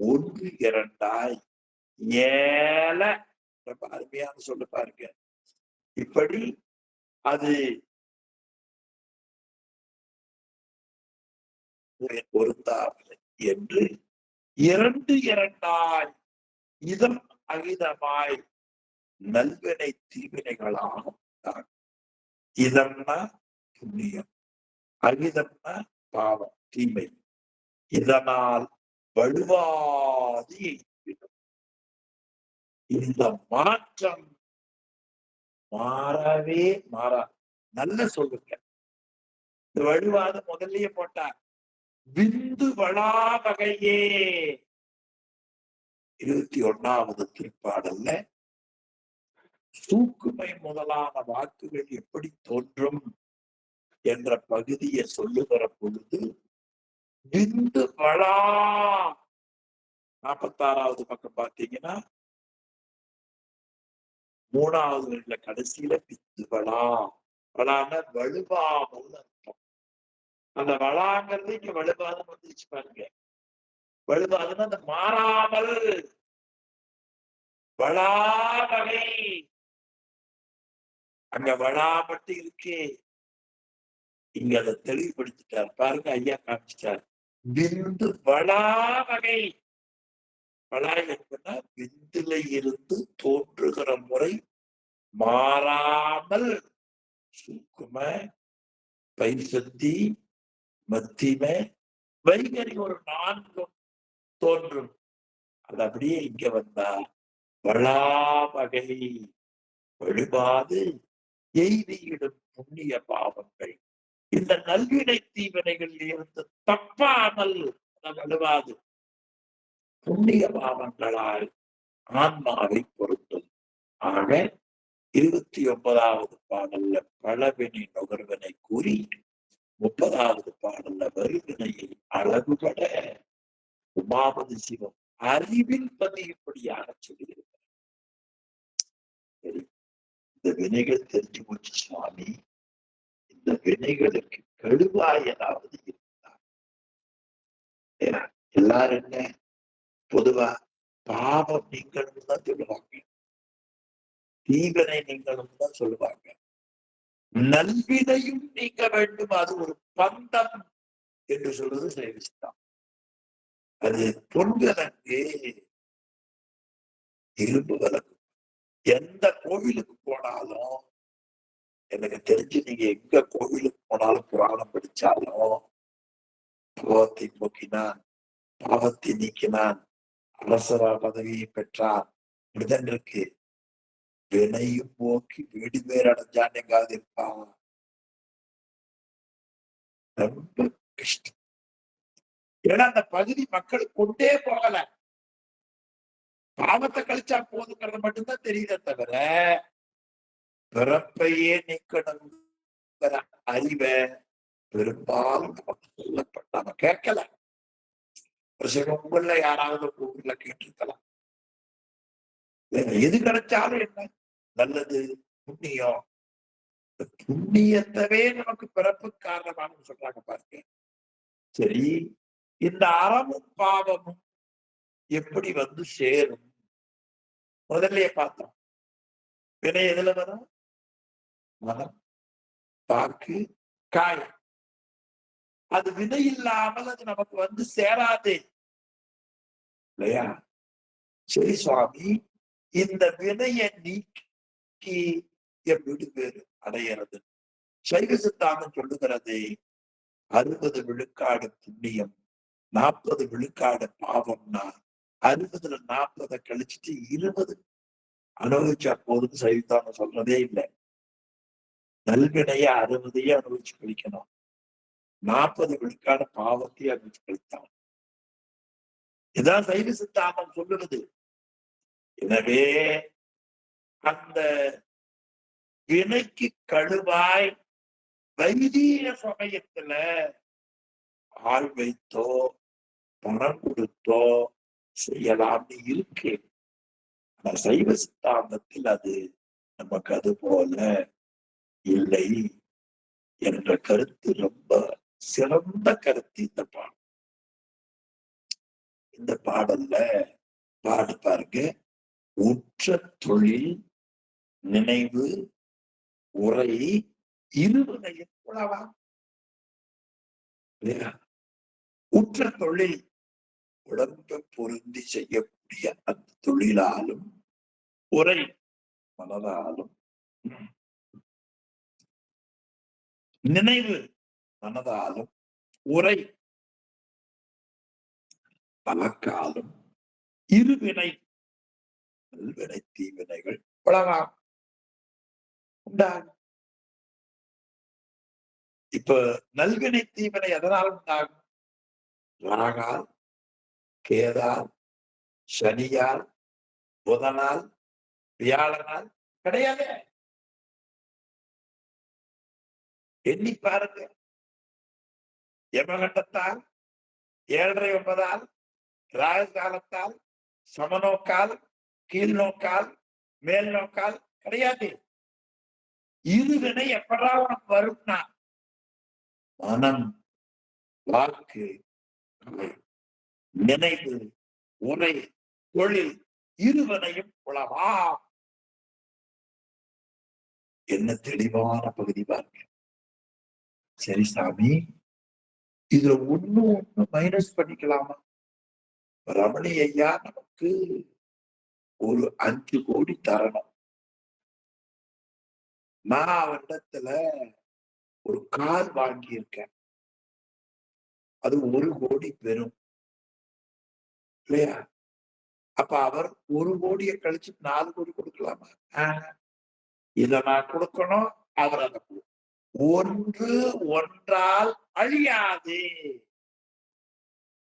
1 2 ஏல, ரொம்ப அருமையான சொல்ல பாருங்க. இப்படி அது பொருந்தாவில்லை என்று 2 2 இதம் அகிதமாய் நல்வினை தீவினைகளாகும். இதம்னா புண்ணியம், அகிதம்னா பாவம் தீமை. இதனால் வலுவாதி இந்த மாற்றம் மாறவே மாறா. நல்ல சொல்லுங்க. இந்த வலுவாத முதல்லயே போட்டார். விந்து வளா வகையே 21வது திருப்பாடல்ல சூக்குமை முதலான வாக்குகள் எப்படி தோன்றும் என்ற பகுதியை சொல்லுகிற பொழுது விந்து வளா 46வது பக்கம் பார்த்தீங்கன்னா 3வது கடைசியில விந்து வளா, வளான வலுவாமல் அர்த்தம். அந்த வளாங்கிறது இங்க வலுவாதம் வந்துருச்சு பாருங்க. வலுவாதுன்னா அந்த மாறாமல் வளாவகை, அங்க வளாப்பட்டு இருக்கே. இங்க அதை தெளிவுபடுத்திட்டார் பாருங்க. ஐயா காமிச்சிட்டார். விந்து வளாவகை. வளா என்பதுன்னா விந்துல இருந்து தோன்றுகிற முறை மாறாமல் சூக்கும, பைசத்தி, மத்திம, வைகரி ஒரு 4 தோன்றும். அது அப்படியே இங்க வந்தா வளாவகை வழிபாடு எய்தியிடும் புண்ணிய பாவங்கள். இந்த நல்வினை தீவினைகள் இருந்து தப்பாமல் வலுவாது புண்ணிய பாவங்களால் ஆன்மாவை பொருத்தும். ஆக 29வது பாடல்ல பலவினை நுகர்வினை கூறி 30வது பாடல்ல வருவினையை அழகுபட உமாபதி சிவம் அறிவில் பதியும்படியாக சொல்லியிருக்கிறார். சரி, இந்த வினைகள் தெரிஞ்சு போச்சு சுவாமி. இந்த வினைகளுக்கு கழுவாய் ஏதாவது இருந்தா எல்லாரும் என்ன பொதுவா பாவம் நீங்களும் தான் சொல்லுவாங்க, தீவினை நீங்களும் தான் சொல்லுவாங்க, நல்வினையும் நீங்க வேண்டும், அது ஒரு பந்தம் என்று சொல்றது சைவசித்தாந்தம். அது பொன்விலங்கு இரும்பு விலங்கு. எந்த கோவிலுக்கு போனாலும் எனக்கு தெரிஞ்சு நீங்க எங்க கோவிலுக்கு போனாலும் புராணம் படிச்சாலும் பாவத்தை போக்கினான், பாவத்தை நீக்கினான், அரசர பதவியை பெற்றார், இப்படிதான் இருக்கு. வினையும் போக்கி வீடு பேர் அடைஞ்சான் எங்காவது இருப்பான். ரொம்ப கஷ்டம். ஏன்னா அந்த பகுதி மக்கள் கொண்டே போகல, பாவத்தை கழிச்சா போதுங்கிறது மட்டும்தான் தெரியுதே தவிர பிறப்பையே நீக்கணும் அறிவை பெரும்பாலும் நமக்கு சொல்லப்பட்ட நம்ம கேட்கல. ஒரு சில உங்கள யாராவது ஊர்ல கேட்டிருக்கலாம், எது கிடைச்சாலும் என்ன நல்லது புண்ணியம், புண்ணியத்தவே நமக்கு பிறப்பு காரணமானு சொல்றாங்க பாருங்க. சரி, இந்த அறமும் பாவமும் எப்படி வந்து சேரும்? முதல்லயே பார்த்தோம், வினை எதுல வரும்? மனம், வாக்கு, காயம். அது வினை இல்லாமல் அது நமக்கு வந்து சேராது இல்லையா? சரி சுவாமி, இந்த வினையை நீக்கி வீடு பேரு அடையிறது சைவ சித்தாந்தம் சொல்லுகிறது. 60 விழுக்காடு புண்ணியம், 40 விழுக்காடு பாவம்னா 60ல 40 கழிச்சுட்டு 20 அனுபவிச்சா போதும் சைவத்தாந்தம் சொல்றதே இல்லை. நல்வினைய 60ஐயே அனுபவிச்சு கழிக்கணும், 40 விழுக்காடு பாவத்தையே அனுபவிச்சு கழித்தான். இதான் சைவ சித்தாந்தம் சொல்லுறது. எனவே அந்த வினைக்கு கழுவாய் வைதீக சமயத்துல ஆள் வைத்தோ பணம் கொடுத்தோ செய்யலாம்னு இருக்கு. ஆனா சைவ சித்தாந்தத்தில் அது நமக்கு அது போல இல்லை என்ற கருத்து ரொம்ப சிறந்த கருத்து. இந்த பாடல்ல பாடு பாருங்க. உற்ற தொழில் நினைவு உரை இருவரையும் உழவா. உற்ற தொழில் உடம்பு பொருந்தி செய்யக்கூடிய அந்த தொழிலாலும் உரை மனதாலும், நினைவு மனதாலும், உரை வழக்காலும் இருவினை நல்வினை தீவினைகள் உலகம் உண்டாகும். இப்ப நல்வினை தீவினை எதனால் உண்டாகும்? ராகால், கேதால், சனியால், புதனால், வியாழனால் கிடையாது. எண்ணி பாருங்க. யமகண்டத்தால், 7.5 9ஆல், ராகுகாலத்தால், சமநோக்கால், கீழ் நோக்கால், மேல் நோக்கால் கிடையாது. இருவினை எப்படா உனக்கு வரும்னா மனம், வாக்கு, நினைவு, உரை, தொழில் இருவனையும் உளவா. என்ன தெளிவான பகுதி பாருங்க. சரி சாமி, இதுல ஒண்ணு மைனஸ் பண்ணிக்கலாமா? ரமணி ஐயா நமக்கு ஒரு 5 கோடி தரணும். நான் அவரிடத்துல ஒரு கார் வாங்கியிருக்கேன், அது 1 கோடி பெறும் இல்லையா? அப்ப அவர் 1 கோடியை கழிச்சு 4 கோடி கொடுக்கலாமா? இத நான் கொடுக்கணும், அவர் அதை ஒன்று ஒன்றால் அழியாது.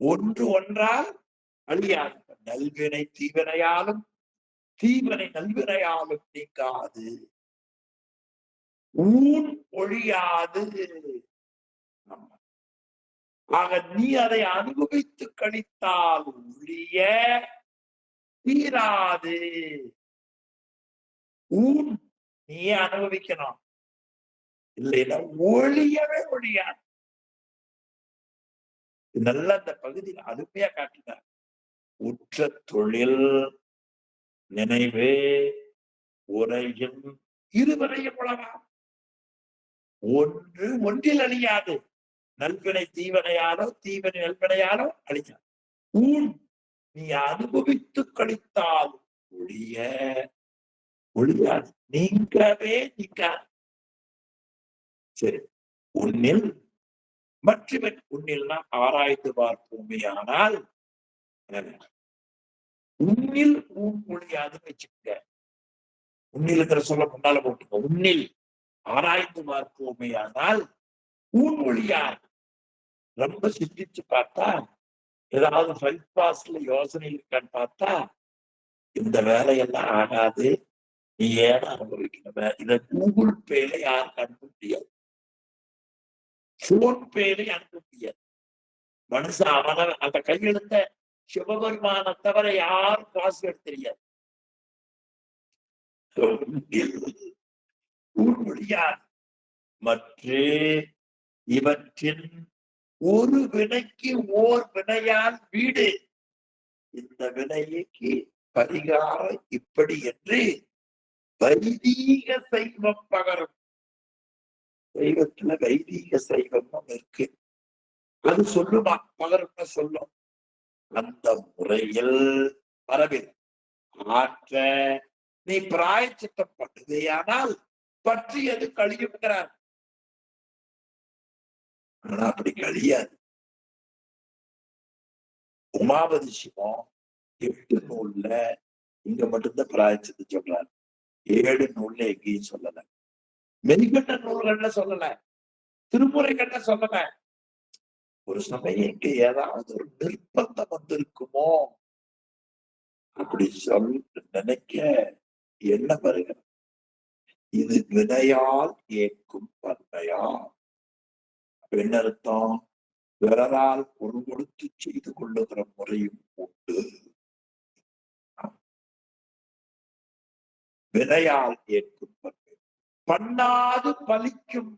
ஒன்று ஒன்றால் அழியாது. நல்வினை தீவினையாலும் தீவினை நல்வினையாலும் நீங்காது, ஊன் ஒழியாது. ஆக நீ அதை அனுபவித்து கழித்தால் ஒழிய தீராது. ஊன் நீயே அனுபவிக்கணும். இல்லைன்னா ஒழியவே ஒழியாது. நல்லா அந்த பகுதியில் அருமையா காட்டினார். உற்ற தொழில் நினைவு உரையும் இருவரையும் உளவாம். ஒன்று ஒன்றில் அழியாது. நல்வினை தீவனையாலோ தீவனை நல்வினையாலோ அழியாது. ஊன் நீ அனுபவித்து கழித்தால் ஒழிய ஒழியாது. நீங்கவே நீங்காது. சரி, உன்னில் மற்றவன் உன்னில்னா ஆராய்ந்து பார்ப்போமே. ஆனால் உன்னில் ஊன் ஒழியாதுன்னு வச்சுக்க. உன்னில் இருக்கிற சொல்ல முன்னால போட்டுக்கோ. உன்னில் ஆராய்ந்து பார்ப்போமே ஆனால் ஊன் ஒழியாது. ரொம்ப சிந்திச்சு பார்த்தா ஏதாவது ஃபைவ் பாஸ்ல யோசனை இருக்கான்னு பார்த்தா இந்த வேலையெல்லாம் ஆகாது. நீ ஏன் அனுபவிக்கணும்? இத கூகுள் பேல யாருக்கு அனுப்ப முடியாது, போன் பேல அனுப்ப முடியாது. மனுஷன் அவன அந்த கையெழுத்த சிவபெருமான தவிர யாரும் பாஸ்வேர்ட் தெரியாது. முடியாது. மற்ற இவற்றின் ஒரு வினைக்கு ஓர் வினையால் வீடு. இந்த வினைக்கு பரிகாரம் இப்படி என்று வைதீக சைவம் பகரும். சைவத்துல வைதீக சைவம் இருக்கு. அது சொல்லுமா, பகரும்னு சொல்லும். அந்த முறையில் பரவில் ஆற்ற நீ பிராயச்சித்தம் பண்ணுதேயானால் பற்றியது கழியுங்கிறார். ஆனா அப்படி கழியாது. உமாபதி சிவம் 8 நூல்ல இங்க மட்டும்தான் பிராயச்சித்தை சொல்றாரு. 7 நூல்ல எங்கேயும் சொல்லல. மெய்கண்ட நூல்கள்ல சொல்லல. திருமுறைகள்ல சொல்லல. ஒரு சமயம் இங்க ஏதாவது ஒரு நிர்பந்தம் வந்திருக்குமோ அப்படி சொல்ல நினைக்க என்ன வருகிறது. இது வினையால் ஏற்கும் பன்மையா. என்ன அர்த்தம்? பிறரால் பொருள் கொடுத்து செய்து கொள்ளுகிற முறையும் உண்டு. வினையால் ஏற்கும் பன்மை பண்ணாது பலிக்கும்.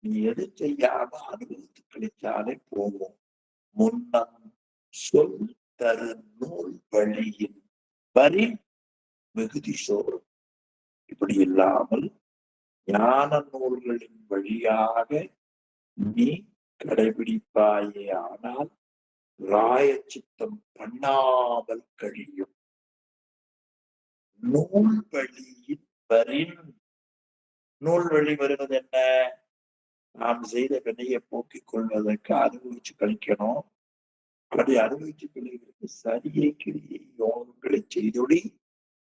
நீ எது செய்யாம அனுபவித்து கழிச்சாலே போகும். முன்னம் சொல் தரு நூல் வழியின் வரி மிகுதி சோறும். இப்படி இல்லாமல் ஞான நூல்களின் வழியாக நீ கடைபிடிப்பாயே ஆனால் ராயச்சித்தம் பண்ணாமல் கழியும். நூல் வழியின் வரின். நூல் வழி வருவது என்ன? நாம் செய்த வினையை போக்கிக் கொள்வதற்கு அனுபவிச்சு கழிக்கணும். அப்படி அனுபவிச்சு கழிவதற்கு சரியை கிரியை யோகங்களை செய்தொழி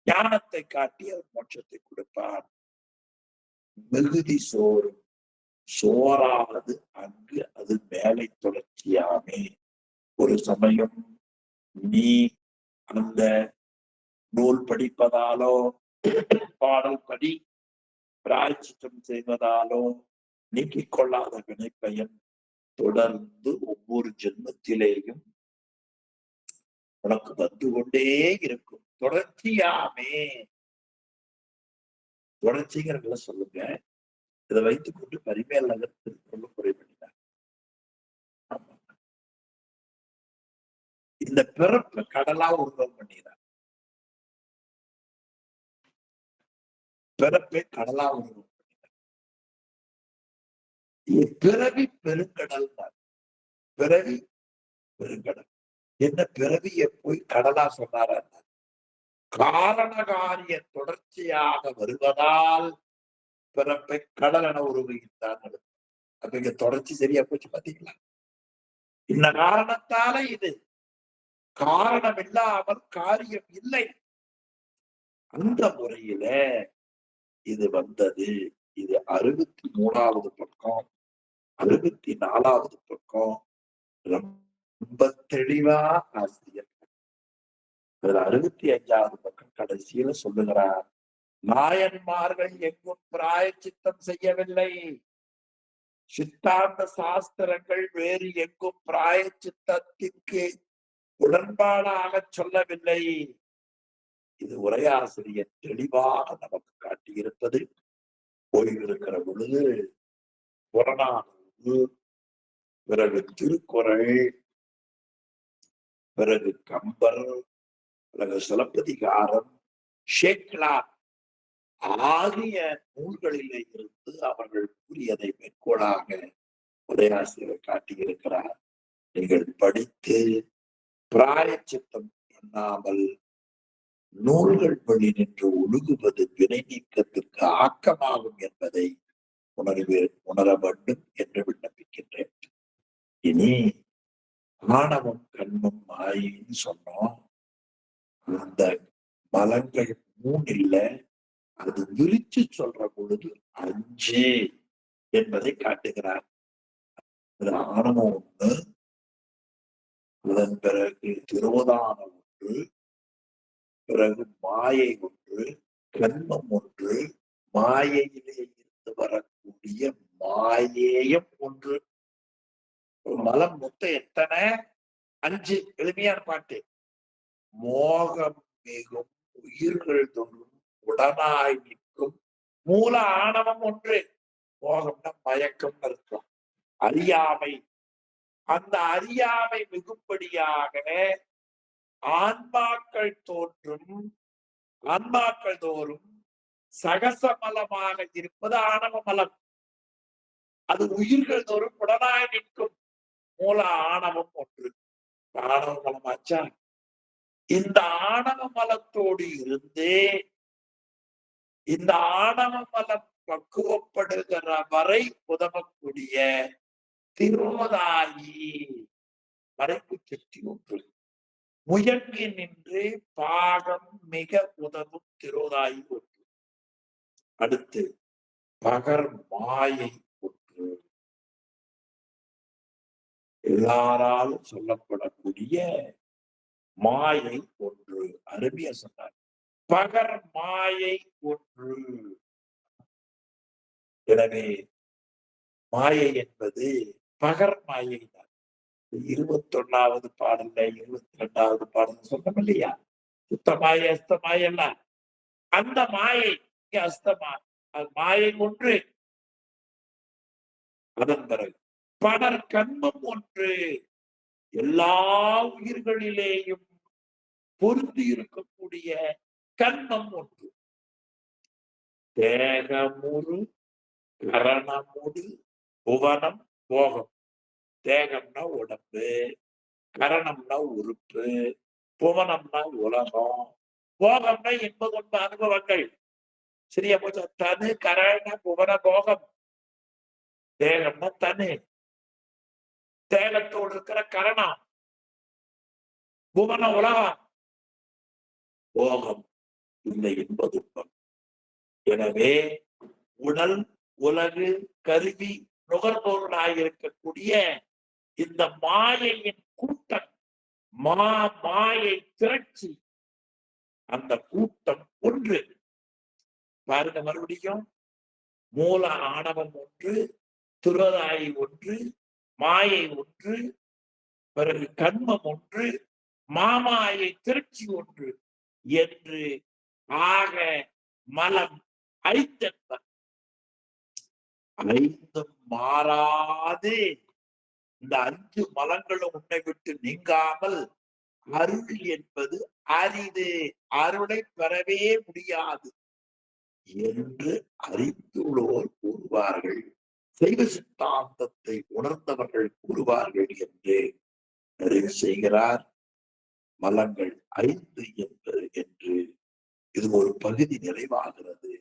ஞானத்தை காட்டி அவர் மோட்சத்தை கொடுப்பார். மிகுதி சோறு சோறானது அங்கு அது மேலை தொடர்ச்சியாமே. ஒரு சமயம் நீ அந்த நூல் படிப்பதாலோ பாடல் படி பிராயச்சித்தம் செய்வதாலோ நீக்கிக் கொள்ளாத வினைப்பயன் தொடர்ந்து ஒவ்வொரு ஜென்மத்திலேயும் உனக்கு வந்து கொண்டே இருக்கும். தொடர்ச்சியாமே. தொடர்ச்சிங்கிறத சொல்லுங்க. இதை வைத்துக் கொண்டு பரிமேல் நகர் கொண்டு குறை பண்ணினார். இந்த பிறப்பு கடலா உருவம் பண்ணினார். பிறப்பை கடலா உருவம் பண்ணினார். பிறவி பெருங்கடல். பிறவி பெருங்கடல். என்ன பிறவியை போய் கடலா சொன்னார? காரணகாரிய தொடர்ச்சியாக வருவதால் பிறப்பை கடல் என உருவுகின்றார். அப்ப இங்க தொடர்ச்சி சரியா போச்சு பாத்தீங்களா? இந்த காரணத்தால இது. காரணம் இல்லாமல் காரியம் இல்லை. அந்த முறையில இது வந்தது. இது 63வது பக்கம், 64வது பக்கம் ரொம்ப தெளிவா ஆசிரியர். 65வது பக்கம் கடைசியில சொல்லுகிறார், நாயன்மார்கள் எங்கும் பிராயச்சித்தம் செய்யவில்லை. சித்தாந்த சாஸ்திரங்கள் வேறு எங்கும் பிராயச்சித்தத்திற்கு உடன்பாடாக சொல்லவில்லை. இது உரையாசிரியர் தெளிவாக நமக்கு காட்டியிருப்பது. ஓய்விருக்கிற பொழுது புறநானூறு, பிறகு திருக்குறள், பிறகு கம்பர், பிறகு சிலப்பதிகாரம், ஷேக்லா ஆகிய நூல்களிலே இருந்து அவர்கள் கூறியதை மேற்கோளாக உரையாசிரியர் காட்டியிருக்கிறார். நீங்கள் படித்து பிராயச்சித்தம் பண்ணாமல் நூல்கள் வழி நின்று ஒழுகுவது வினை நீக்கத்திற்கு ஆக்கமாகும் என்பதை உணர வேண்டும் என்று விண்ணப்பிக்கின்றேன். இனி ஆணவம் கண்மம் மாயின்னு சொன்னோம். அந்த மலங்கள் 3 இல்ல, அது விரிச்சு சொல்ற பொழுது 5 என்பதை காட்டுகிறார். அது ஆணவம் 1, அதன் பிறகு திரோதானம் 1, பிறகு மாயை 1, கண்மம் 1, மாயையிலே இருந்து வரக்கூடிய மாயேயம் 1. மலம் மொத்தம் எத்தனை? 5. எளிமையான பாட்டு. மோகம் மிகும் உயிர்கள் தொழும் உடனாய் நிற்கும் மூல ஆணவம் 1. மோகம்னா மயக்கம் இருக்கும், அறியாமை. அந்த அறியாமை மிகும்படியாக ஆன்மாக்கள் தோறும் சகசமலமாக இருப்பது ஆணவ மலம். அது உயிர்கள் தோறும் உடனாய் நிற்கும் மூல ஆணவம் 1. ஆணவ மலமாச்சா? இந்த ஆணவ மலத்தோடு இருந்து இந்த ஆணவ மலம் பக்குவப்படுகிற வரை உதவக்கூடிய திரோதாயி மறைப்பு சக்தி 1. முயங்கி நின்று பாகம் மிக உதவும் திரோதாயி 1. அடுத்து பகர் மாயை 1. எல்லாராலும் சொல்லப்படக்கூடிய மாயை 1. அருமையா சொன்னார். பகர் மாயை 1. எனவே மாயை என்பது பகர் மாயை தான். 21வது பாடல்ல 22வது பாடல் சொன்னோம் இல்லையா? சுத்தமாயை அஸ்தமாயை எல்லாம் அந்த மாயை அஸ்தமா மாயை 1. அதன் பிறகு படர் கண்மம் 1. எல்லா உயிர்களிலேயும் பொருந்தி இருக்கக்கூடிய கண்மம் 1. தேகமுறு கரணமுடு புவனம் போகம். தேகம்னா உடம்பு, கரணம்னா உறுப்பு, புவனம்னா உலகம், போகம்னா இன்ப அனுபவங்கள். சரியா போச்சு? தனு கரண புவன போகம். தேகம்னா தனு, தேகத்தோடு இருக்கிற கரணம், புவன உலகம், போகம் இந்த இன்ப துன்பம். எனவே உடல், உலகு, கருவி, நுகர்பொருளாக இருக்கக்கூடிய இந்த மாயையின் கூட்டம், மாயை திரட்சி, அந்த கூட்டம் 1. பாருங்க மறுபடியும். மூல ஆணவம் 1, துரோதாயி 1, மாயை 1, பிறகு கண்மம் 1, மாமாயை திரட்சி 1 என்று ஆக மலம் 5 என்பது. 5 மாறாது இந்த 5 மலங்களும் உன்னை விட்டு நீங்காமல் அருள் என்பது அரிது, அருளை பெறவே முடியாது என்று அறிந்துள்ளோர் கூறுவார்கள். சைவ சித்தாந்தத்தை உணர்ந்தவர்கள் கூறுவார்கள் என்று நிறைவு செய்கிறார். மலங்கள் 5 என்று இது ஒரு பகுதி நிறைவாகிறது.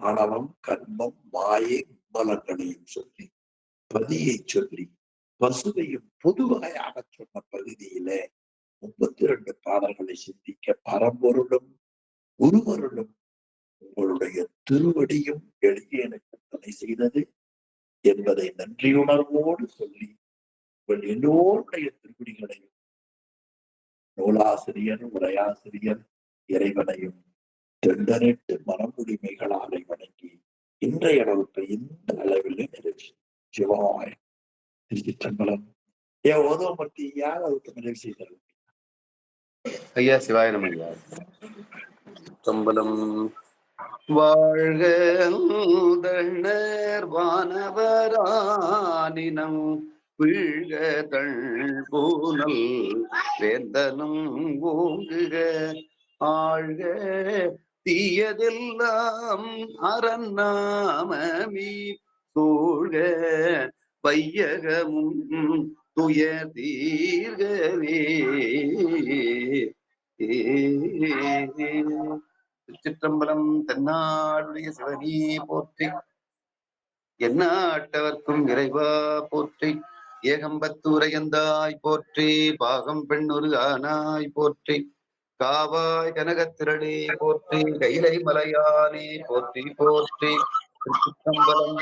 ஆணவம், கர்மம், மாயை, மலங்களையும் சொல்லி, பதியை சொல்லி, பசுவையும் பொதுவகையாக சொன்ன பகுதியிலே 32 பாடல்களை சிந்திக்க பரம்பொருளும் குருவருளும் உங்களுடைய திருவடியும் எளிய எனக்கு துணை செய்தது என்பதை நன்றியுணர்வோடு சொல்லி, உங்கள் எல்லோருடைய திருவடிகளையும் நூலாசிரியர், உரையாசிரியர் இறைவனையும் தெண்டனிட்டு மனமுடிமைகளாலை வணங்கி இன்றைய வகுப்பை இந்த அளவில் நிறைவு. சிவாய் திருச்சிற்றம்பலம். ஓதவமூர்த்தி யார் வகுப்பு நிறைவு செய்தார்? ஐயா சிவாய நம ஐயா. சம்பளம் வாழ்க உதணர் வானவரானினம் வீழ்க தள் பூனல் வேந்தனும் ஓங்குக ஆழ்க தீயதெல்லாம் அறநாமமி சூழ்க வையகமும் துயர் தீர்கவே. திருச்சிற்றம்பலம். தென்னாடுடைய சிவனே போற்றி, எந்நாட்டவர்க்கும் இறைவா போற்றி, ஏகம்பத்தூரையந்தாய் போற்றி, பாகம் பெண்ணொரு ஆனாய் போற்றி, காவாய் கனகத்திரளே போற்றி, கைலை மலையானே போற்றி போற்றி. திருச்சிற்றம்பலம்.